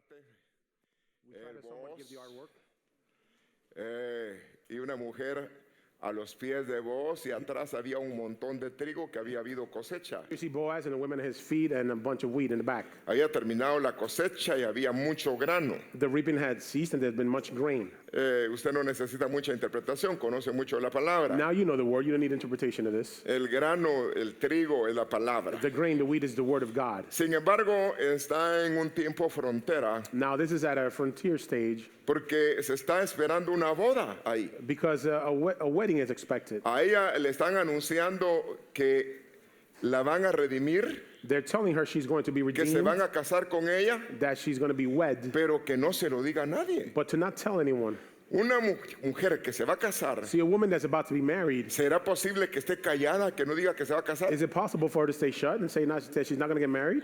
arte, We try to somewhat give the artwork. y una mujer a los pies de Boaz, y atrás había un montón de trigo que había habido cosecha. You see Boaz and the women at his feet and a bunch of wheat in the back. Había terminado la cosecha y había mucho grano. The reaping had ceased and there had been much grain. Usted no necesita mucha interpretación, conoce mucho la palabra. Now you know the word. You don't need interpretation of this. El grano, el trigo es la palabra. The grain, the wheat is the word of God. Sin embargo, está en un tiempo frontera Now this is at a frontier stage porque se está esperando una boda ahí. because a wedding is expected. A ella le están anunciando que la van a redimir, They're telling her she's going to be que se redeemed, van a casar con ella, that she's going to be wed, pero que no se lo diga a nadie. but to not tell anyone. Una mujer que se va a casar, See, a woman that's about to be married, ¿será posible que esté callada, que no diga que se va a casar? is it possible for her to stay shut and say that she's not going to get married?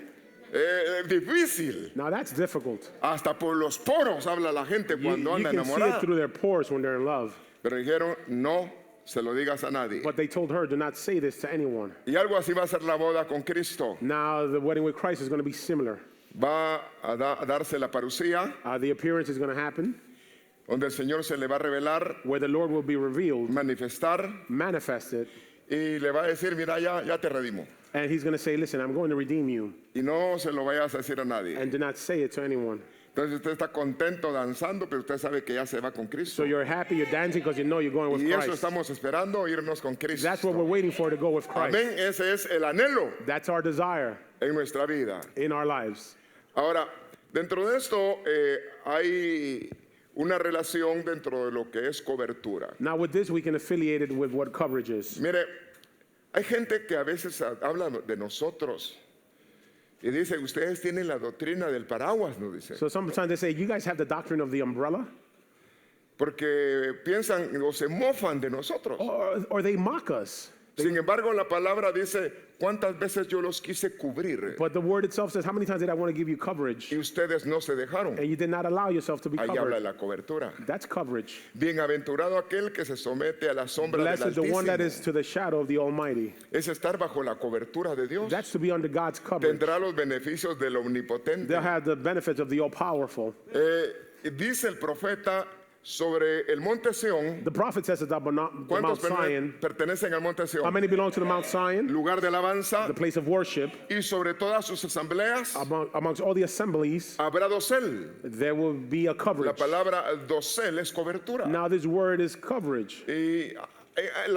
Difícil. Now that's difficult. Hasta por los poros habla la gente You cuando anda can see it enamorada. through their pores when they're in love. Pero dijeron, no se lo digas a nadie. But they told her, do not say this to anyone. Y algo así va a ser la boda con Cristo. Now the wedding with Christ is going to be similar. Va a darse la parucía, The appearance is going to happen donde el Señor se le va a revelar, where the Lord will be revealed, manifestar, manifested, y le va a decir, mira, ya te redimo. and he's going to say, listen, I'm going to redeem you, Y no se lo vayas a decir a nadie. and do not say it to anyone. Entonces usted está contento danzando, pero usted sabe que ya se va con Cristo. So you're happy, you're dancing because you know you're going with Y eso Christ. estamos esperando, irnos con Cristo. That's what we're waiting for, to go with Christ. Amén, ese es el anhelo That's our desire en nuestra vida. in our lives. Ahora, dentro de esto hay una relación dentro de lo que es cobertura. Now with this, we can affiliate it with what coverage is. Mire, hay gente que a veces habla de nosotros y dice, ustedes tienen la doctrina del paraguas, nos dice. So sometimes they say, you guys have the doctrine of the umbrella, Porque piensan o se mofan de nosotros. or they mock us. Sin embargo, la palabra dice, ¿cuántas veces yo los quise cubrir? But the word itself says, how many times did I want to give you coverage? Y ustedes no se dejaron. And you did not allow yourself to be Ahí habla de covered. la cobertura. That's coverage. Bienaventurado aquel que se somete a la sombra del Blessed the one that Altísimo. is to the shadow of the Almighty. Es estar bajo la cobertura de Dios. That's to be under God's coverage. Tendrá los beneficios del omnipotente. They'll have the benefits of the all-powerful. Dice el profeta sobre el monte Sión. The prophet says that the ¿Cuántos Mount Zion, pertenecen al monte how Sión? many belong to the Mount Zion? Lugar de alabanza, The place of worship. y sobre todas sus asambleas Amongst all the assemblies, habrá dosel. there will be a La coverage. palabra dosel es cobertura. Now this word is coverage. Y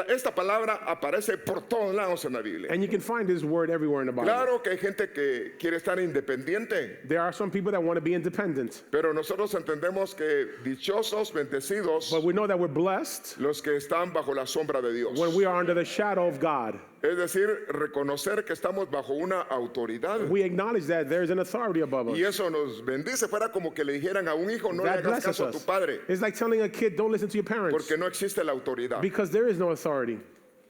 esta palabra aparece por todos lados en la Biblia. And you can find this word everywhere in the Bible. Claro que hay gente que quiere estar independiente, There are some people that want to be independent. pero nosotros entendemos que dichosos, bendecidos, But we know that we're blessed los que están bajo la sombra de Dios. when we are under the shadow of God. Es decir, reconocer que estamos bajo una autoridad. We acknowledge that there is an authority above us. Y eso nos bendice. Fuera como que le dijeran a un hijo, no le That hagas blesses caso a tu us. padre, It's like telling a kid, don't listen to your parents, porque no existe la autoridad. because there is no authority.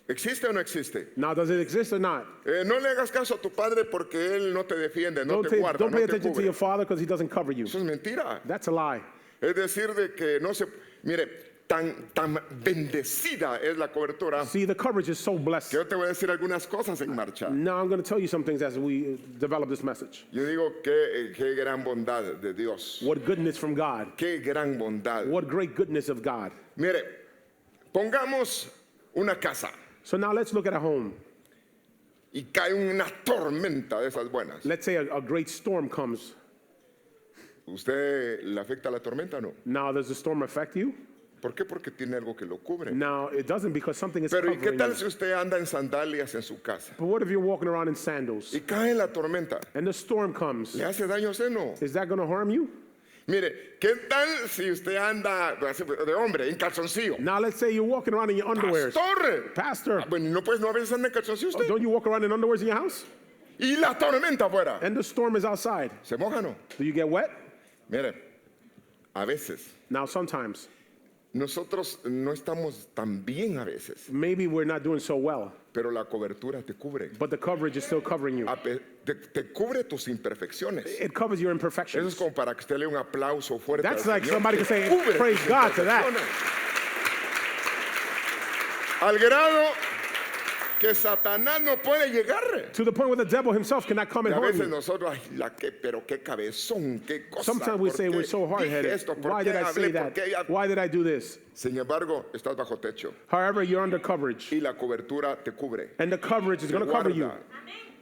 ¿Existe o no existe? Now, does it exist or not? No le hagas caso a tu padre porque él no te defiende, no te guarda, Don't pay no te attention to your cubre. father because he doesn't cover you. Eso es mentira. That's a lie. Es decir, de que no se... Mire, tan bendecida es la cobertura See, the coverage is so que blessed. yo te voy a decir algunas cosas en marcha. Now I'm going to tell you some things as we develop this message. Yo digo, qué gran bondad de Dios. What goodness from God. Qué gran bondad. What great goodness of God. Mire, pongamos una casa So now let's look at a home. y cae una tormenta de esas buenas. Let's say a great storm comes. ¿Usted le afecta la tormenta o no? Now, does the storm affect you? ¿Por qué? Porque tiene algo que lo cubre. Now, it doesn't, because something is Pero ¿y qué covering tal you. si usted anda en sandalias en su casa But what if you're walking around in sandals y cae la tormenta? and the storm comes? ¿Le hace daño a usted? No. Is that going to harm you? Mire, ¿qué tal si usted anda de hombre en calzoncillo? Now, let's say you're walking around in your underwears. ¡Pastor! Pastor, Bueno, ¿no pues no a veces anda en calzoncillo usted? don't you walk around in underwears in your house? Y la tormenta afuera. And the storm is outside. ¿Se moja o no? Do you get wet? Mire, a veces Now, sometimes, nosotros no estamos tan bien a veces, maybe we're not doing so well, pero la cobertura te cubre. but the coverage is still covering you. Te cubre tus imperfecciones. It covers your Eso es imperfections. como para que usted le dé un aplauso fuerte. That's al like Señor. somebody can say, Cubre praise tus God to that. imperfecciones. Al grado que Satanás no puede llegar. to the point where the devil himself cannot come Y and a harm veces you. nosotros, ay, pero qué cabezón, qué cosa. Sometimes we ¿por say qué we're so dije hard-headed. esto? ¿Por Why qué did I say hablé? ¿Por that? qué ya-?" Why did I do this? Sin embargo, estás bajo techo However, you're under coverage, y la cobertura te cubre. and the coverage is te going to cover you. guarda.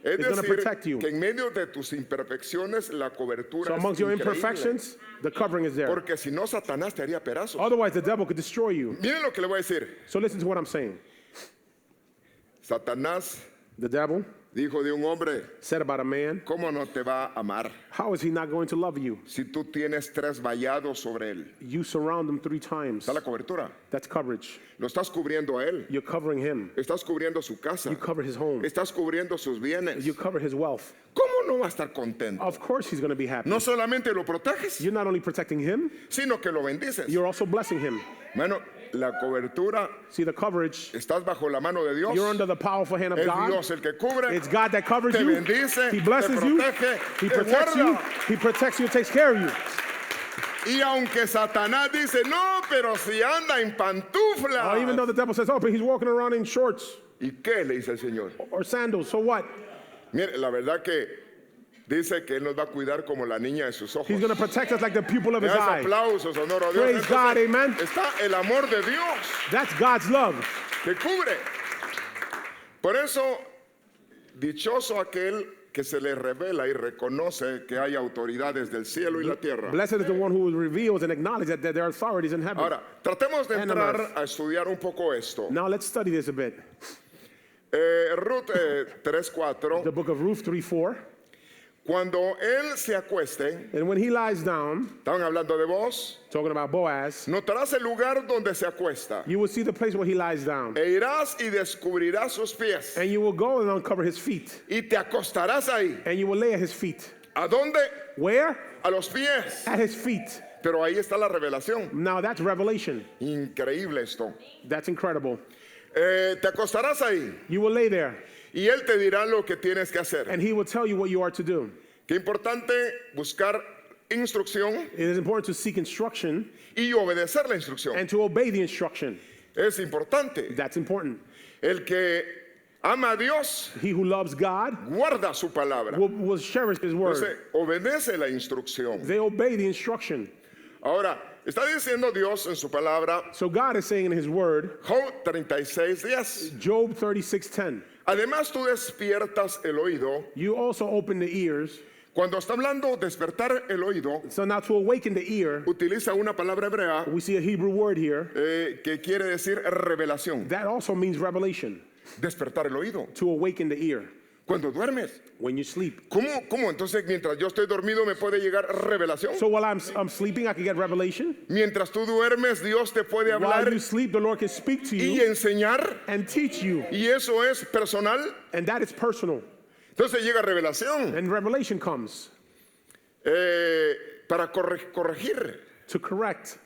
Es It's gonna decir, protect you. que en medio de tus imperfecciones la cobertura So es amongst your increíble. imperfections, the covering is there. Porque si no, Satanás te haría pedazos. Otherwise, the devil could destroy you. Miren lo que le voy a decir. So listen to what I'm saying. Satanás The devil dijo de un hombre, said about a man, ¿cómo no te va a amar how is he not going to love you? si tú tienes 3 vallados sobre él? You surround him 3 times. Está la cobertura. That's coverage. Lo estás cubriendo a él. You're covering him. Estás cubriendo su casa. You cover his home. Estás cubriendo sus bienes. You cover his wealth. ¿Cómo no va a estar contento? Of course he's going to be happy. No solamente lo proteges, You're not only protecting him, sino que lo bendices. you're also blessing him. Bueno, la cobertura, See, the coverage, estás bajo la mano de Dios. you're under the powerful hand of Es God. Dios el que cubre, It's God that covers te you. bendice, He blesses te you. protege, He te protects you. guarda. He protects you and takes care of you. Y aunque Satanás dice, no, pero si anda en pantuflas. Even though the devil says, oh, but he's walking around in shorts ¿Y qué le dice el Señor? or sandals, so what? Mire, la verdad que dice que Él nos va a cuidar como la niña de sus ojos. He's going to protect us like the pupil of his Das eye. aplausos, honor a Dios. Praise God, amen. Está el amor de Dios That's God's love. que cubre. Por eso, dichoso aquel que se le revela y reconoce que hay autoridades del cielo y la tierra. Blessed is the one who reveals and acknowledges that there are authorities in heaven. Ahora, tratemos de And on entrar earth. a estudiar un poco esto. Now let's study this a bit. Ruth 3:4, The book of Ruth 3:4. cuando él se acueste, And when he lies down, estaban hablando de vos, talking about Boaz, notarás el lugar donde se acuesta you will see the place where he lies down. e irás y descubrirás sus pies And you will go and uncover his feet. y te acostarás ahí. And you will lay at his feet. ¿A dónde? Where? A los pies. At his feet. Pero ahí está la revelación. Now that's revelation. Increíble esto. That's incredible. Te acostarás ahí You will lay there, y él te dirá lo que tienes que hacer. and he will tell you what you are to do. Qué importante buscar instrucción It is important to seek instruction y obedecer la instrucción. and to obey the instruction. Es importante. That's important. El que ama a Dios He who loves God guarda su palabra. will cherish his word. Entonces, obedece la instrucción. They obey the instruction. Ahora, está diciendo Dios en su palabra, So God is saying in his word, Job 36:10. Job 36:10, Además, tú despiertas el oído. you also open the ears. Cuando está hablando despertar el oído, So now to awaken the ear, utiliza una palabra hebrea we see a Hebrew word here. que quiere decir revelación. That also means revelation, Despertar el oído. to awaken the ear Cuando duermes. when you sleep. ¿Cómo entonces mientras yo estoy dormido me puede llegar revelación? So while I'm sleeping, I can get revelation. Mientras tú duermes, Dios te puede While hablar you sleep, the Lord can speak to y you enseñar. and teach you. Y eso es personal. And that is personal. Entonces llega revelación And revelation comes para corregir. to correct.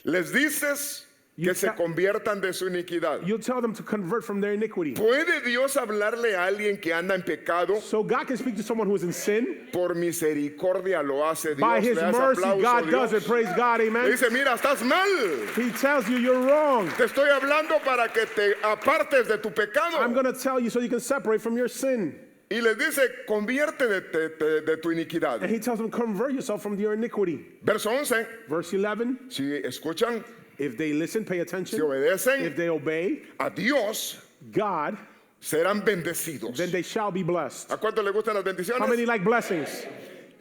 Les dices que You se ca- conviertan de su iniquidad. You'll tell them to convert from their iniquity. ¿Puede Dios hablarle a alguien que anda en pecado? So God can speak to someone who is in sin. Por misericordia lo hace Dios. By his Le das mercy, aplauso, God Dios. does it. Praise God, Le amen. dice, mira, estás mal. He tells you you're wrong. Te estoy hablando para que te apartes de tu pecado. I'm going to tell you so you can separate from your sin. Y les dice, convierte de tu iniquidad. And he tells them, convert yourself from your iniquity. Verso 11, Verse 11, si escuchan, if they listen, pay si attention. obedecen If they obey a Dios, God, serán bendecidos. then they shall be blessed. ¿A cuánto le gustan las How many bendiciones? like blessings?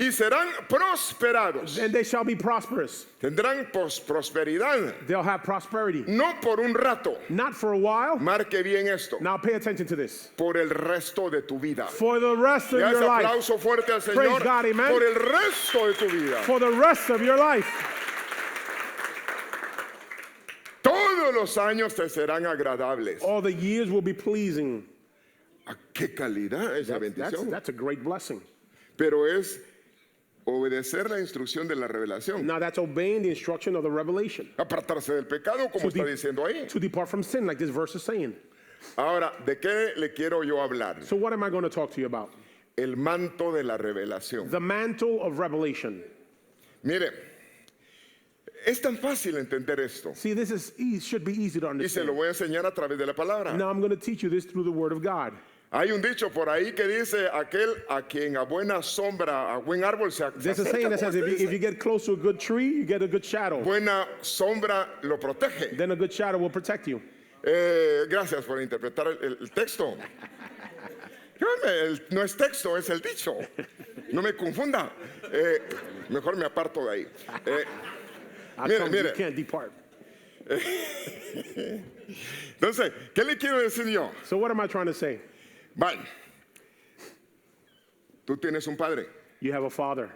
Y serán prosperados. Then they shall be prosperous. Tendrán prosperidad, They'll have prosperity. no por un rato. Not for a while. Marque bien esto. Now pay attention to this. Por el resto de tu vida. For the rest of Le das your life. aplauso fuerte al Praise Señor God, amen. por el resto de tu vida. For the rest of your life. Todos los años te serán agradables. All the years will be pleasing. ¿A qué calidad esa bendición? That's a great blessing. Pero es obedecer la instrucción de la revelación. Now that's obeying the instruction of the revelation. Apartarse del pecado, como To está de- diciendo ahí. To depart from sin, like this verse is saying. Ahora, ¿de qué le quiero yo hablar? So what am I going to talk to you about? El manto de la revelación. The mantle of revelation. Mire, Es tan fácil entender esto. See, this is should be easy to Y se lo understand. voy a enseñar a través de la palabra. Now I'm going to teach you this through the Word of God. Hay un dicho por ahí que dice aquel a quien a buena sombra, a buen árbol se There's a saying acerca, that says ¿cómo es que if you dice? get close to a good tree, you get a good shadow. Buena sombra lo protege. Then a good shadow will protect you. Gracias por interpretar el texto. No es texto, es el dicho. No me confunda. Mejor me aparto de ahí. Mire, You mire. can't depart. Entonces, ¿qué le quiero decir yo? So what am I trying to say? Vale. Tú tienes un padre. You have a father.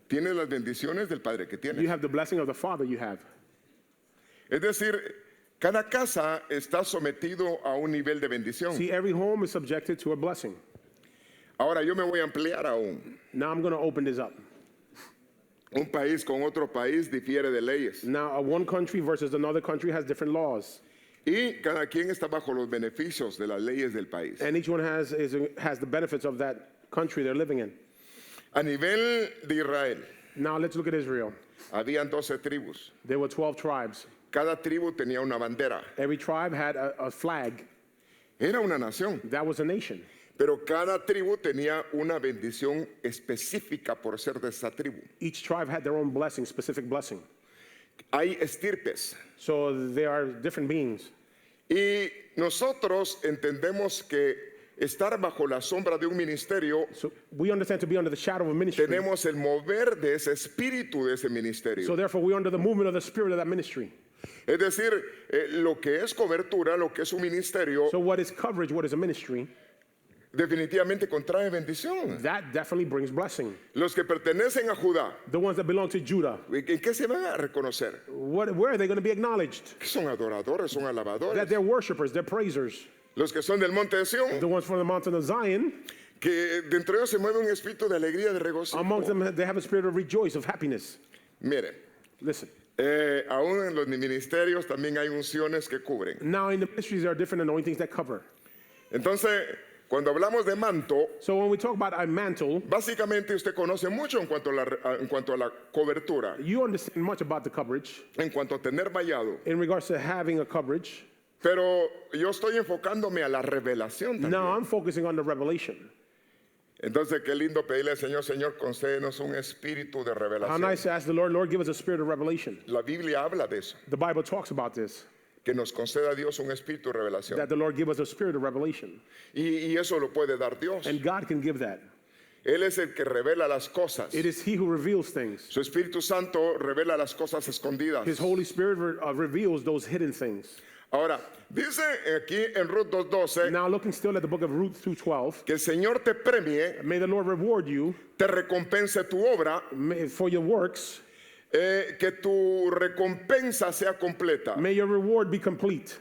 Tienes las bendiciones del padre que You tienes. have the blessing of the father you have. Es decir, cada casa está sometido a un nivel de bendición. See, every home is subjected to a blessing. Ahora yo me voy a ampliar aún. Now I'm going to open this up. Un país con otro país difiere de leyes. Now, one country versus another country has different laws. Y cada quien está bajo los beneficios de las leyes del país. And each one has the benefits of that country they're living in. A nivel de Israel, Now, let's look at Israel. habían 12 tribus. There were 12 tribes. Cada tribu tenía una bandera. Every tribe had a flag. Era una nación. That was a nation. Pero cada tribu tenía una bendición específica por ser de esa tribu. Each tribe had their own blessing, specific blessing. Hay estirpes. So there are different beings. Y nosotros entendemos que estar bajo la sombra de un ministerio, So we understand to be under the shadow of a ministry. tenemos el mover de ese espíritu de ese ministerio. So therefore, we're under the movement of the spirit of that ministry. Es decir, lo que es cobertura, lo que es un ministerio, So what is coverage? What is a ministry? definitivamente contrae bendición. That definitely brings blessing. Los que pertenecen a Judá, The ones that belong to Judah, ¿en qué se van a reconocer? where are they going to be acknowledged? Que son adoradores, son That alabadores. they're worshipers, they're praisers. Los que son del monte de Sión, The ones from the mountain of Zion, que dentro de ellos se mueve un espíritu de alegría, de regocijo. amongst them they have a spirit of rejoice, of happiness. Mire, Listen, aún en los ministerios también hay unciones que cubren. now in the ministries there are different anointings that cover. Entonces, cuando hablamos de manto, So when we talk about a mantle, básicamente usted conoce mucho en cuanto a la cobertura, you understand much about the coverage en cuanto a tener vallado. in regards to having a coverage. Pero yo estoy enfocándome a la revelación también. Now I'm focusing on the revelation. Entonces, qué lindo pedirle al Señor, Señor, concédenos un espíritu de How revelación. nice to ask the Lord, Lord, give us a spirit of revelation. La Biblia habla de eso, The Bible talks about this, que nos conceda Dios un espíritu de revelación. that the Lord give us a spirit of revelation. Y eso lo puede dar Dios. And God can give that. Él es el que revela las cosas. It is He who reveals things. Su Espíritu Santo revela las cosas escondidas. His Holy Spirit reveals those hidden things. Ahora, dice aquí en Ruth 2:12 Now looking still at the book of Ruth 2:12, que el Señor te premie, may the Lord reward you te recompense tu obra, for your works. que tu recompensa sea completa. May your reward be complete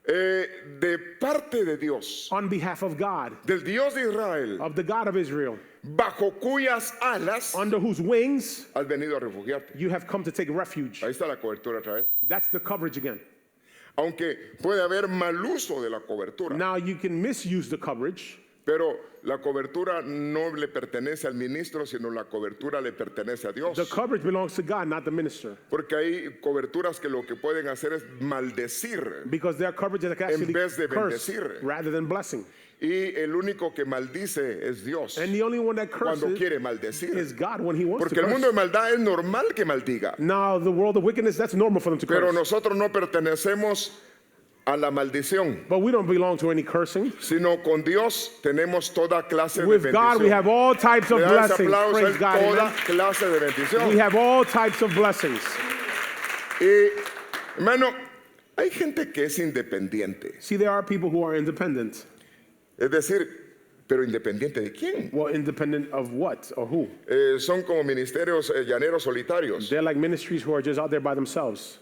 De parte de Dios, on behalf of God, del Dios de Israel, of the God of Israel, bajo cuyas alas under whose wings has venido a refugiarte. you have come to take refuge. Ahí está la cobertura otra vez. That's the coverage again. Aunque puede haber mal uso de la cobertura, Now you can misuse the coverage, pero la cobertura no le pertenece al ministro, sino la cobertura le pertenece a Dios. the coverage belongs to God, not the minister. Porque hay coberturas que lo que pueden hacer es maldecir. Because there are coverages that can actually vez de curse bendecir. rather than blessing. Y el único que maldice es Dios And the only one that cuando curses quiere maldecir. is God when He wants Porque to el curse. mundo de maldad es normal que maldiga. Now the world of wickedness, that's normal for them to Pero curse. nosotros no pertenecemos a la maldición, But we don't belong to any cursing. sino con Dios tenemos toda clase de With God we bendición. have all types of Le da ese blessings. aplauso, Praise es God. toda Amen. clase de We bendición. have all types of blessings. Y, hermano, hay gente que es independiente. See, there are people who are independent. Es decir, pero independiente de quién? Well, independent of what or who? Son como ministerios llaneros solitarios. They're like ministries who are just out there by themselves.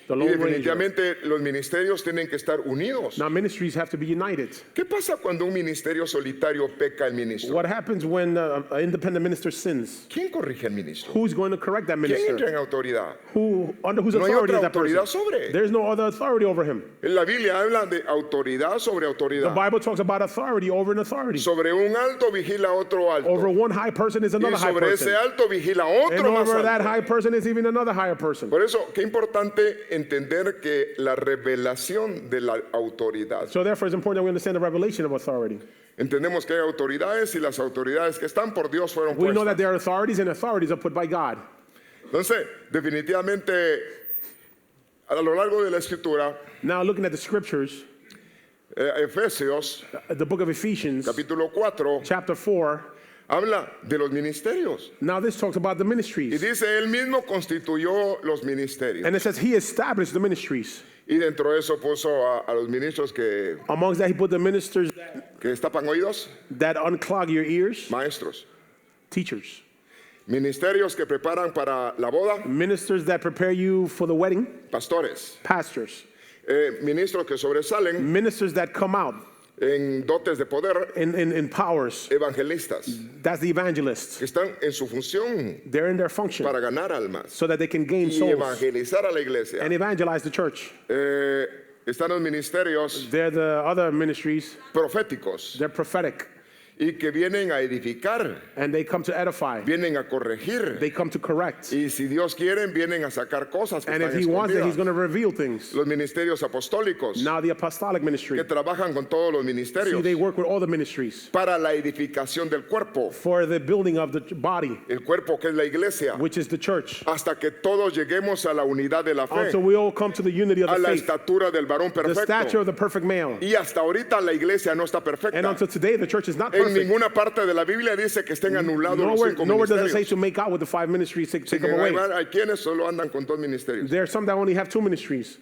The Y Lone Ranger. definitivamente los ministerios tienen que estar unidos. Now ministries have to be united. ¿Qué pasa cuando un ministerio solitario peca el ministro? What happens when an independent minister sins? ¿Quién corrige al ministro? Who's going to correct that ¿Quién entra minister? en autoridad? Under whose No hay authority otra is that person? autoridad sobre. There's no other authority over him. En la Biblia habla de autoridad sobre The autoridad. Bible talks about authority over an authority. Sobre un alto vigila otro Over alto. one high person is Y another high sobre person. ese alto vigila And otro más over that alto. high person is even another higher person. Por eso, qué importante entender que la revelación de la autoridad. So therefore it's important that we understand the revelation of authority. Entendemos que hay autoridades y las autoridades que están por Dios fueron We know that puestas. there are authorities and authorities are put by God. Entonces, definitivamente, a lo largo de la escritura, Now looking at the scriptures, Efesios, the book of Ephesians, capítulo 4, chapter 4, habla de los ministerios. now this talks about the Y ministries. dice, él mismo constituyó los ministerios. And it says he established the ministries. Y dentro de eso puso a los ministros que Amongst that he put the ministers destapan oídos, that unclog your ears, maestros. teachers. Ministerios que preparan para la boda, Ministers that prepare you for the wedding, pastores. pastors. Ministros que sobresalen Ministers that come out en dotes de poder, in powers. evangelistas, That's the evangelists. que están en su función They're in their function para ganar almas so that they can gain y souls evangelizar a la iglesia. and evangelize the church. Están los ministerios They're the other ministries. proféticos They're prophetic. y que vienen a edificar, And they come to edify. vienen a corregir. They come to correct. Y si Dios quiere, vienen a sacar cosas que And if están he wants it, he's escondidas. going to reveal things. Los ministerios apostólicos Now the apostolic ministry. que trabajan con todos los See, ministerios they work with all the ministries para la edificación del cuerpo, for the building of the body, el cuerpo que es la iglesia, which is the church, hasta que todos lleguemos a la unidad de la fe, until we all come to the unity of a the la faith, estatura del varón the stature perfecto. of the perfect male. Y hasta ahorita la iglesia no está And perfecta. until today, the church is not En perfect. ninguna parte de la Biblia dice que estén anulados los Nowhere, 5 nowhere does it say ministerios. to make out with the 5 ministries, take Sin them away. embargo, hay quienes solo andan con 2 ministerios. There are some that only have 2 ministries.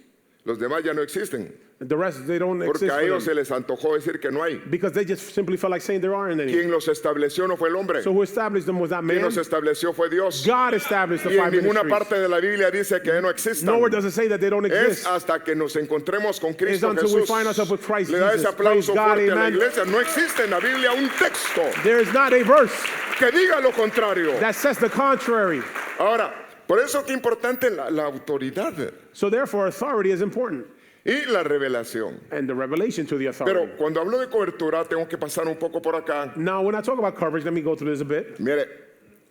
Los demás ya no existen. The rest, they don't Porque exist a for ellos them. se les antojó decir que no hay. Because they just simply felt like saying there aren't any. Quien los estableció no fue el hombre. So who established them was that Quien man? los estableció fue Dios. God established the Y en 5 ninguna ministries. parte de la Biblia dice que no existan. Nowhere does it say that they don't Es exist. hasta que nos encontremos con Cristo until we Jesús. find ourselves with Christ Le da Jesus. ese aplauso Praise God, fuerte a la amen. iglesia. No existe en la Biblia un texto There is not a verse que diga lo contrario. that says the contrary. Ahora, por eso que importante la autoridad So therefore, authority is important. y la revelación. And the revelation to the authority. Pero cuando hablo de cobertura, tengo que pasar un poco por acá. Now, when I talk about coverage, let me go through this a bit. Mire,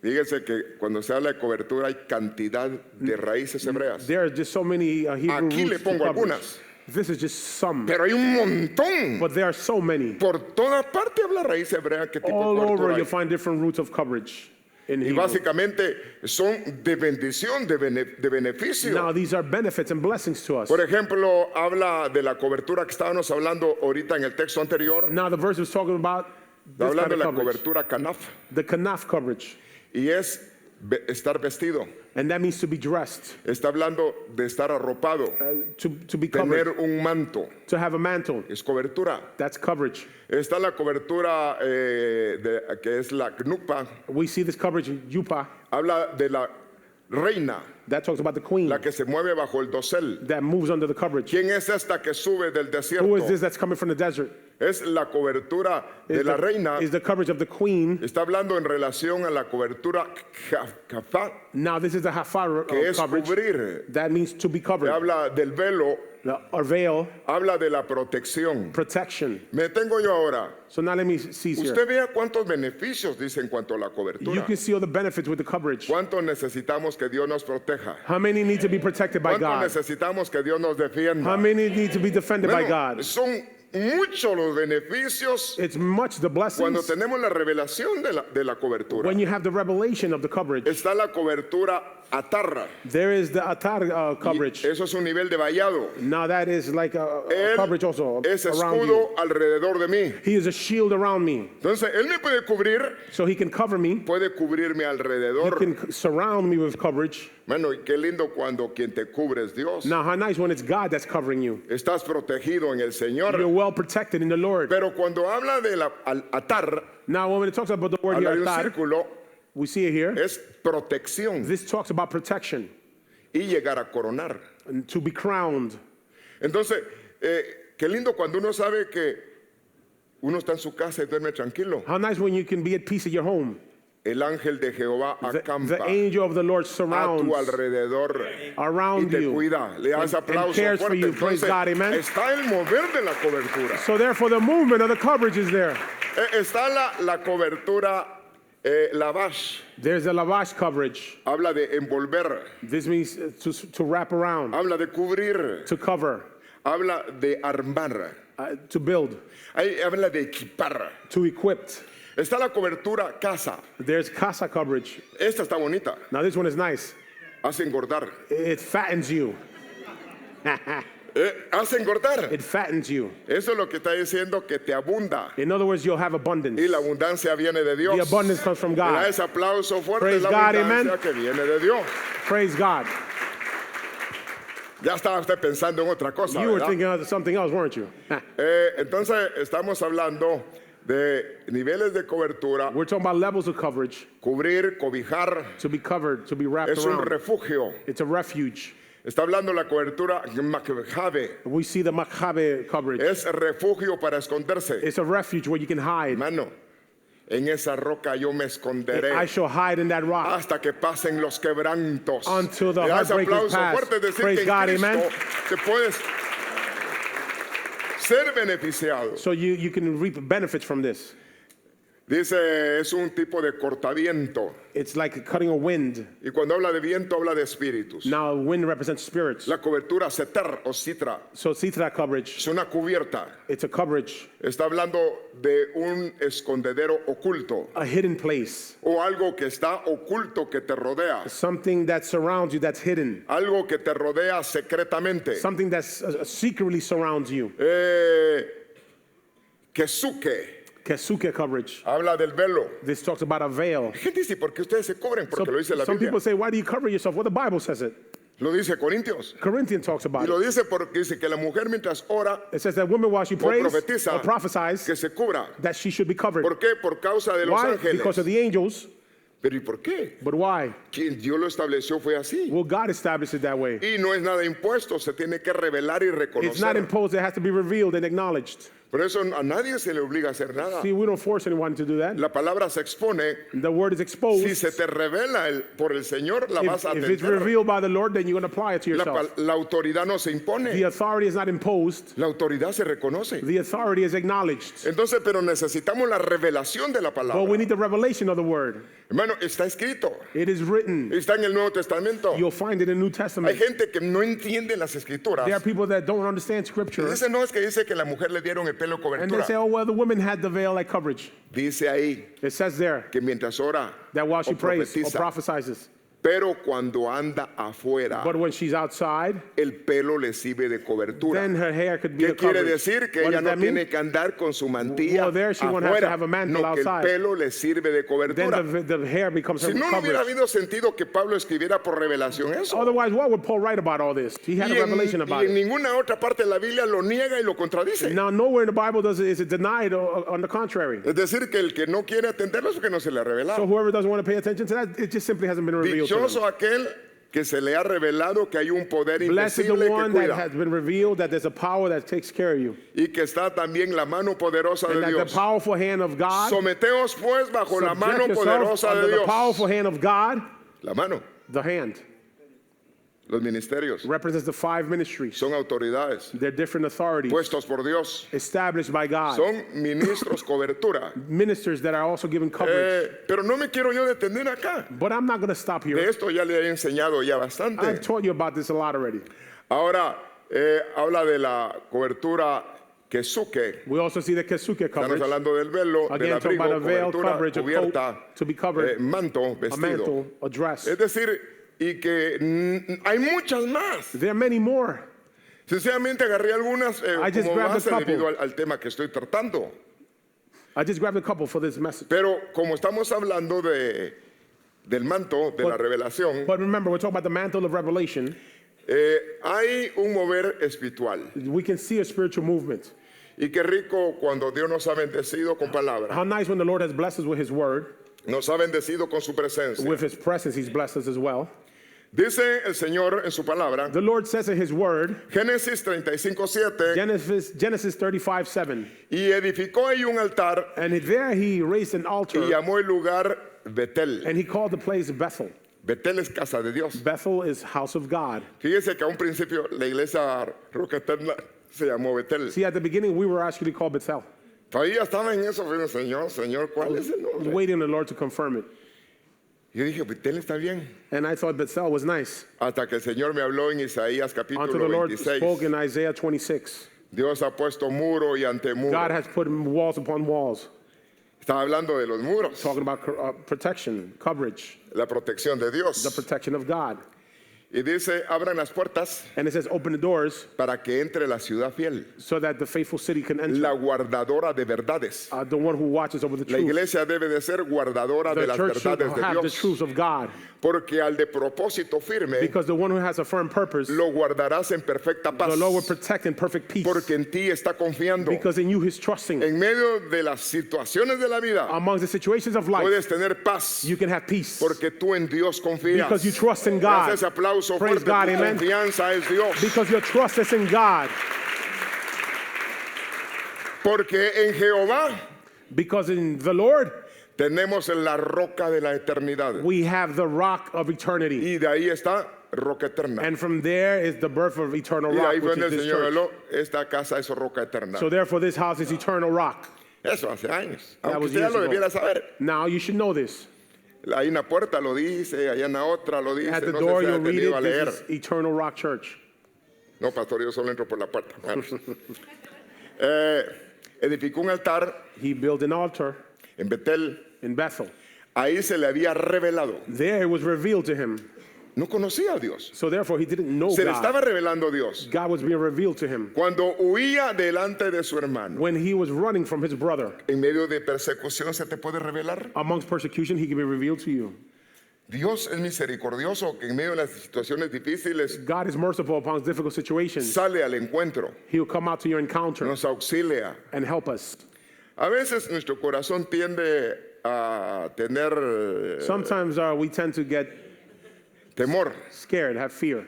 fíjese que cuando se habla de cobertura hay cantidad de raíces hebreas. There are just so many Hebrew Aquí le roots to pongo coverage. algunas. This is just some, Pero hay un montón. but there are so many. Por toda parte habla raíz hebrea. ¿Qué tipo de All cobertura over, hay? you'll find different roots of coverage in Y Hebrew. básicamente son de bendición, de beneficio. Now, these are benefits and blessings to us. Por ejemplo, habla de la cobertura que estábamos hablando ahorita en el texto anterior. Now, the verse was talking about Está this hablando kind de of la coverage, cobertura canaf. the kanaf coverage. Y es estar vestido. And that means to be dressed, Está hablando de estar arropado. to be covered, Tener un manto. to have a mantle. Es cobertura. That's coverage. Está la cobertura que es la knupa. We see this coverage in Yupa. Habla de la reina, That talks about the queen la que se mueve bajo el dosel. that moves under the coverage. ¿Quién es esta que sube del Who desierto? is this that's coming from the desert? Es la cobertura de Is la reina. is the coverage of the queen. Está hablando en relación a la cobertura kafá, Now, this is the hafar que es coverage. cubrir. That means to be covered. Habla del velo, Or veil, habla de la protección. protection. Me tengo yo ahora. So now let me see here. Usted vea cuántos beneficios dice en cuanto a la You cobertura. can see all the benefits with the coverage. ¿Cuánto necesitamos que Dios nos proteja? How many need to be protected by ¿Cuánto God? necesitamos que Dios nos defienda? How many need to be defended by Bueno, God? son muchos los beneficios It's much the cuando blessings tenemos la revelación de la cobertura. when you have the revelation of the coverage. Está la cobertura atarra. There is the atar coverage. Eso es un nivel de vallado. Now that is like a Él coverage also es around you. escudo alrededor de mí. He is a shield around me, Entonces, Él me puede cubrir, so he can cover me. puede cubrirme He alrededor. can surround me with coverage. Bueno, y qué lindo cuando quien te cubre es Dios. Now, how nice when it's God that's covering you. Estás protegido en el You're Señor. well protected in the Lord. Pero cuando habla de atar, Now, when it talks about the word habla here, de un atar, círculo, we see it here. es protección. This talks about protection. y llegar a coronar. and to be crowned. Entonces, qué lindo cuando uno sabe que uno está en su casa y duerme tranquilo. How nice when you can be at peace at your home. El ángel de Jehová The acampa angel of the Lord a tu surrounds alrededor y around te you. cuida. Le das and aplauso cares for fuerte. you. Praise Entonces, God, amen. está el mover de la cobertura. So therefore the movement of the coverage is there. Está la cobertura lavash. There's a lavash coverage. Habla de envolver, This means to wrap around, habla de cubrir, to cover, habla de armar, to build, ahí habla de equipar. to equip. Está la cobertura casa. There's casa coverage. Esta está bonita. Now this one is nice. Hace engordar. It fattens you. Hace engordar. It fattens you. Eso es lo que está diciendo, que te abunda. In other words, you'll have abundance. Y la abundancia viene de Dios. The abundance comes from Le da God. ese aplauso fuerte. Praise La God, abundancia amen. que viene de Dios. Praise God. Ya estaba usted pensando en otra cosa, You were ¿verdad? thinking of something else, weren't you? Entonces estamos hablando de niveles de cobertura, We're talking about levels of coverage. cubrir, cobijar. To be covered, to be wrapped Es un around. refugio. It's a refuge. Está hablando la cobertura Makhabe. We see the Makhabe coverage. Es refugio para esconderse. It's a refuge where you can hide. Hermano, en esa roca yo me esconderé I shall hide in that rock hasta que pasen los quebrantos. until the Le das heartbreakers aplauso pass. fuerte, es decir, Praise que en God, Cristo amen. te puedes ser beneficiado. So you can reap benefits from this. Dice, es un tipo de cortaviento. It's like cutting a wind. Y cuando habla de viento, habla de espíritus. Now, wind represents spirits. La cobertura seter o citra So sitra coverage, es una cubierta. it's a coverage, Está hablando de un escondedero oculto a hidden place, o algo que está oculto que te rodea. something that surrounds you that's hidden, Algo que te rodea secretamente. something that secretly surrounds you. Kesuke Kesuke coverage. habla del velo. This talks about a veil. Gente dice, ¿por qué ustedes se cubren? Porque lo dice la Some Biblia. people say, why do you cover yourself? Well, the Bible says it. Lo dice Corintios. Corinthians talks Y about lo it. dice porque dice que la mujer mientras ora It says that woman, while she o prays profetiza, or prophesies, que se cubra. that she should be covered. ¿Por qué? Por causa de los Why? ángeles. Because of the angels. Pero ¿y por qué? But why? Quien Dios lo estableció fue así. Well, God established it that way. Y no es nada impuesto, se tiene que revelar y It's not reconocer. imposed, it has to be revealed and acknowledged. Por eso a nadie se le obliga a hacer nada. See, we don't force anyone to do that. La palabra se expone. The word is exposed. Si se te revela por el Señor, la vas a If it's atender. revealed by the Lord, then you're going to apply it to yourself. La autoridad no se The impone. authority is not imposed. La autoridad se reconoce. The authority is acknowledged. Entonces, pero necesitamos la revelación de la But we palabra. need the revelation of the word. Hermano, está escrito. It is written. Está en el Nuevo Testamento. You'll find it in the New Hay Testament. gente que no entiende las escrituras. There are people that don't understand Y scripture. dice, no, es que dice que la mujer le dieron el pelo And they say, cobertura. oh, well, the woman had the veil like coverage. Dice ahí It says there que mientras ora that while she o prays or profetiza, prophesies, pero cuando anda afuera, but when she's outside, el pelo le sirve de cobertura. then her hair could be a ¿Qué quiere coverage. decir? Que What ella does no that mean? tiene que andar con su mantilla Well, there she won't have to afuera, have a mantle no, que el outside. pelo le sirve de Then cobertura. the hair becomes her Si no, no hubiera coverage. habido sentido que Pablo escribiera por revelación eso. Otherwise, what would Paul write about all this? He had Y a en, revelation about y en it. ninguna otra parte de la Biblia lo niega y lo contradice. Now, nowhere in the Bible is it denied or on the contrary. Es decir, que el que no quiere atenderlo es porque no se le ha So revelado. whoever doesn't want to pay attention to that, it just simply hasn't been revealed to them. Dichoso aquel que se le ha revelado que hay un poder Blessed invisible the que one that cuida has been revealed that there's a power that takes care of you. y que está también la mano poderosa And de that the Dios. powerful hand of God, Someteos pues bajo la mano subject yourself poderosa under de the Dios. powerful hand of God, La mano, the hand, los ministerios represents the five ministries. son autoridades They're different authorities puestos por Dios. established by God. Son ministros cobertura. Ministers that are also given coverage. Pero no me quiero yo detener acá. But I'm not going to stop De here. esto ya le he enseñado ya bastante. I've taught you about this a lot already. Ahora, habla de la cobertura Kesuke. We also see the Kesuke Estamos coverage, hablando del velo, del Again, talking abrigo, about a veil, cobertura, coverage, a cubierta, coat to be covered, manto, a vestido. mantle, a dress. Es decir, y que hay muchas más. There are many more. Sinceramente agarré algunas I just como grabbed a base couple. debido al tema que estoy tratando. I just grabbed a couple for this message. Pero como estamos hablando del manto, de la revelación, But remember, we're talking about the mantle of revelation. hay un mover espiritual. We can see a spiritual movement. Y qué rico cuando Dios nos ha bendecido con palabra, How nice when the Lord has blessed us with His word, nos ha bendecido con su presencia. with His presence, He's blessed us as well. Dice el Señor en su palabra, The Lord says in his word, Génesis 35:7, Genesis 35:7, y edificó ahí un altar and there he raised an y altar, llamó el lugar Betel. and he called the place Bethel. Betel es casa de Dios. Bethel is house of God. Fíjese que a un principio la iglesia Roca Eterna se llamó Betel. See, at the beginning, we were actually called Bethel. Todavía estaba en eso, pero Señor, ¿cuál es el I was nombre? waiting on the Lord to confirm it. Yo dije, Betel está bien. And I thought Bethel was nice. Hasta que el Señor me habló en Isaías Until the capítulo Lord 26. spoke in Isaiah 26. Dios ha puesto muro y antemuro. God has put walls upon walls, Estaba hablando de los muros, talking about protection, coverage, la protección de the Dios. protection of God. Y dice, abran las puertas And it says, open the doors para que entre la ciudad fiel, so that the faithful city can enter. la guardadora de verdades. The one who watches over the La truth. iglesia debe de ser guardadora de The las church should verdades de have the Dios. truths of God, Porque al de propósito firme, because the one who has a firm purpose, lo guardarás en perfecta paz. the Lord will protect in perfect peace, Porque en ti está confiando. because in you he's trusting. En medio de las situaciones de la vida, Among the situations of life, puedes tener paz. you can have peace Porque tú en Dios confías. because you trust in God. Haz ese aplauso Praise fuerte. God, Tu amen. confianza es Dios. Because your trust is in God. Porque en Jehová Because in the Lord, tenemos la roca de la eternidad. we have the rock of eternity. Y de ahí está roca eterna. And from there is the birth of eternal Y de rock, ahí fue which donde is el this Señor church. habló, esta casa es roca eterna. So therefore this house is eternal rock. Eso hace años. That Aunque was usted ya years lo ago. debiera saber. Now you should know this. Ahí en la puerta lo dice, allá en la otra lo dice. At the No door sé si you'll ha read tenido a it, leer. this is Eternal Rock Church. No, pastor, yo solo entro por la puerta. Edificó un altar He built an altar en Betel. in Bethel. Ahí se le había revelado. There it was revealed to him. No conocía a Dios. So therefore he didn't know Se le God. estaba revelando Dios. God was being revealed to him. Cuando huía delante de su hermano. When he was running from his brother, En medio de persecución se te puede revelar. amongst persecution, he can be revealed to you. Dios es misericordioso que en medio de las situaciones difíciles God is merciful upon difficult situations. sale al encuentro, He will come out to your encounter nos auxilia. and help us. A veces nuestro corazón tiende a tener Sometimes we tend to get temor. scared, have fear.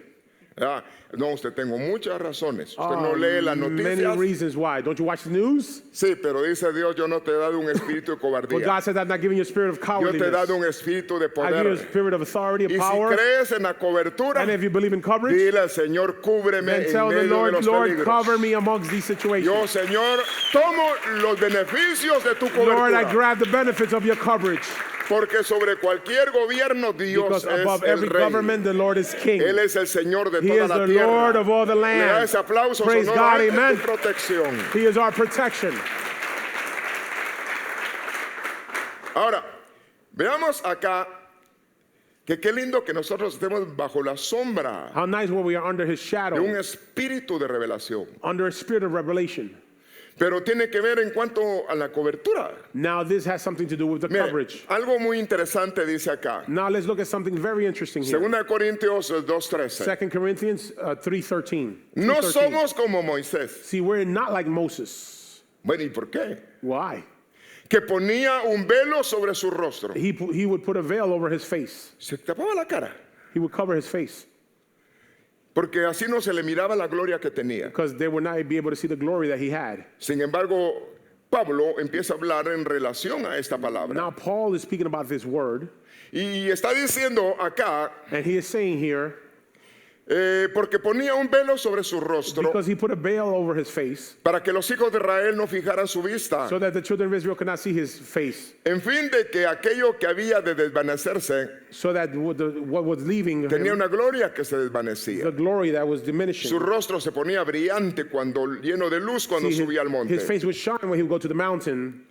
Ah, no, usted tengo muchas razones. Usted no lee las Many noticias. reasons why. Don't you watch the news? Sí, pero dice Dios, yo no te he dado un espíritu de But cobardía. God said, I'm not giving you a spirit of Yo te he cowardliness. dado un espíritu de I give you a poder. spirit of authority, of Y si power. crees en la cobertura, And if you believe in coverage, dile al Señor, cúbreme then en tell the medio de Lord, los Lord, peligros. cover me amongst these Yo, situations. Señor, tomo los beneficios de tu Lord, I cobertura. grab the benefits of your coverage. Porque sobre cualquier gobierno Dios Because es above el every rey. government, the Lord is king. Él es el Señor de He toda is la the tierra. Lord of all the Le da land. ese aplauso Praise sonoro God, a amen. tu protección. He is our protection. Ahora, veamos acá que qué lindo que nosotros estemos bajo la sombra How nice when we are under his de un shadow, espíritu de revelación. under a spirit of revelation. Pero tiene que ver en cuanto a la cobertura. Now this has something to do with the Mire, coverage. algo muy interesante dice acá. Now let's look at something very interesting here. 2 Corintios 2:13. 2 Corinthians 3:13. No 3:13. somos como Moisés. See, we're not like Moses. Bueno, ¿y por qué? Why? Que ponía un velo sobre su rostro. He would put a veil over his face. Se tapaba la cara. He would cover his face Porque así no se le miraba la gloria que tenía. because they would not be able to see the glory that he had. Sin embargo, Pablo empieza a hablar en relación a esta palabra. Now Paul is speaking about this word, Y está diciendo acá, and he is saying here, porque ponía un velo sobre su rostro because he put a veil over his face para que los hijos de Israel no fijaran su vista. so that the children of Israel could not see his face, En fin de que aquello que había de desvanecerse so that what was leaving tenía him, una gloria que se desvanecía. the glory that was Su diminishing. rostro se ponía brillante cuando lleno de luz cuando See, subía al his monte. face would shine when he would go to the mountain,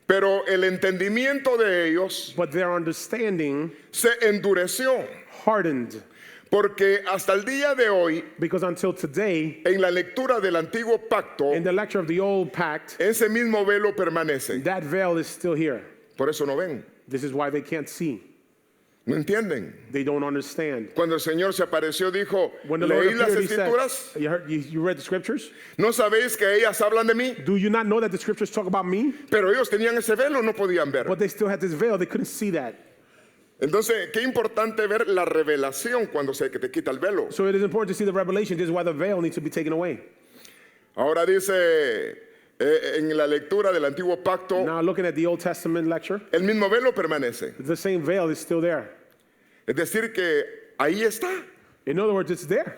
Pero el entendimiento de ellos but their understanding se endureció. hardened, Porque hasta el día de hoy, because until today, en la lectura del antiguo pacto, in the lecture of the old pact, ese mismo velo permanece. that veil is still here. Por eso no ven, This is why they can't see. no entienden. They don't understand. Cuando el Señor se apareció, dijo, When the Lord leí las appeared, he said, escrituras, you read the scriptures? ¿no sabéis que ellas hablan de mí? Do you not know that the scriptures talk about me? Pero ellos tenían ese velo, no podían ver. But they still had this veil. They couldn't see that. Entonces, qué importante ver la revelación cuando se te quita el velo. So it is important to see the revelation. This is why the veil needs to be taken away. Ahora dice en la lectura del Antiguo Pacto, Now looking at the Old Testament lecture, el mismo velo permanece. the same veil is still there. Es decir, que ahí está. In other words, it's there.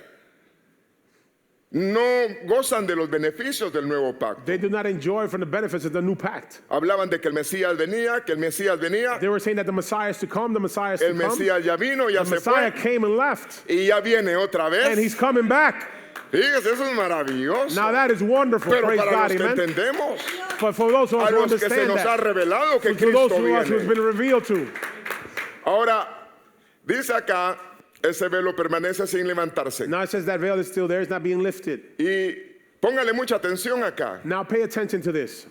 No gozan de los beneficios del nuevo pacto. They do not enjoy from the benefits of the new pact. Hablaban de que el Mesías venía, que el Mesías venía. They were saying that the Messiah is to come, the Messiah is to El come. Mesías ya vino, ya The se Messiah fue. came and left, Y ya viene otra and he's vez. coming back. Fíjese, eso es maravilloso. Now that is wonderful, Pero praise para God, los que amen. entendemos, But for those of us a who los que se understand nos ha that, revelado que to those Cristo of us who's viene. been revealed to. Ahora, dice acá, ese velo permanece sin levantarse. Now it says that veil is still there, it's not being lifted. Y póngale mucha atención acá, Now pay attention to this,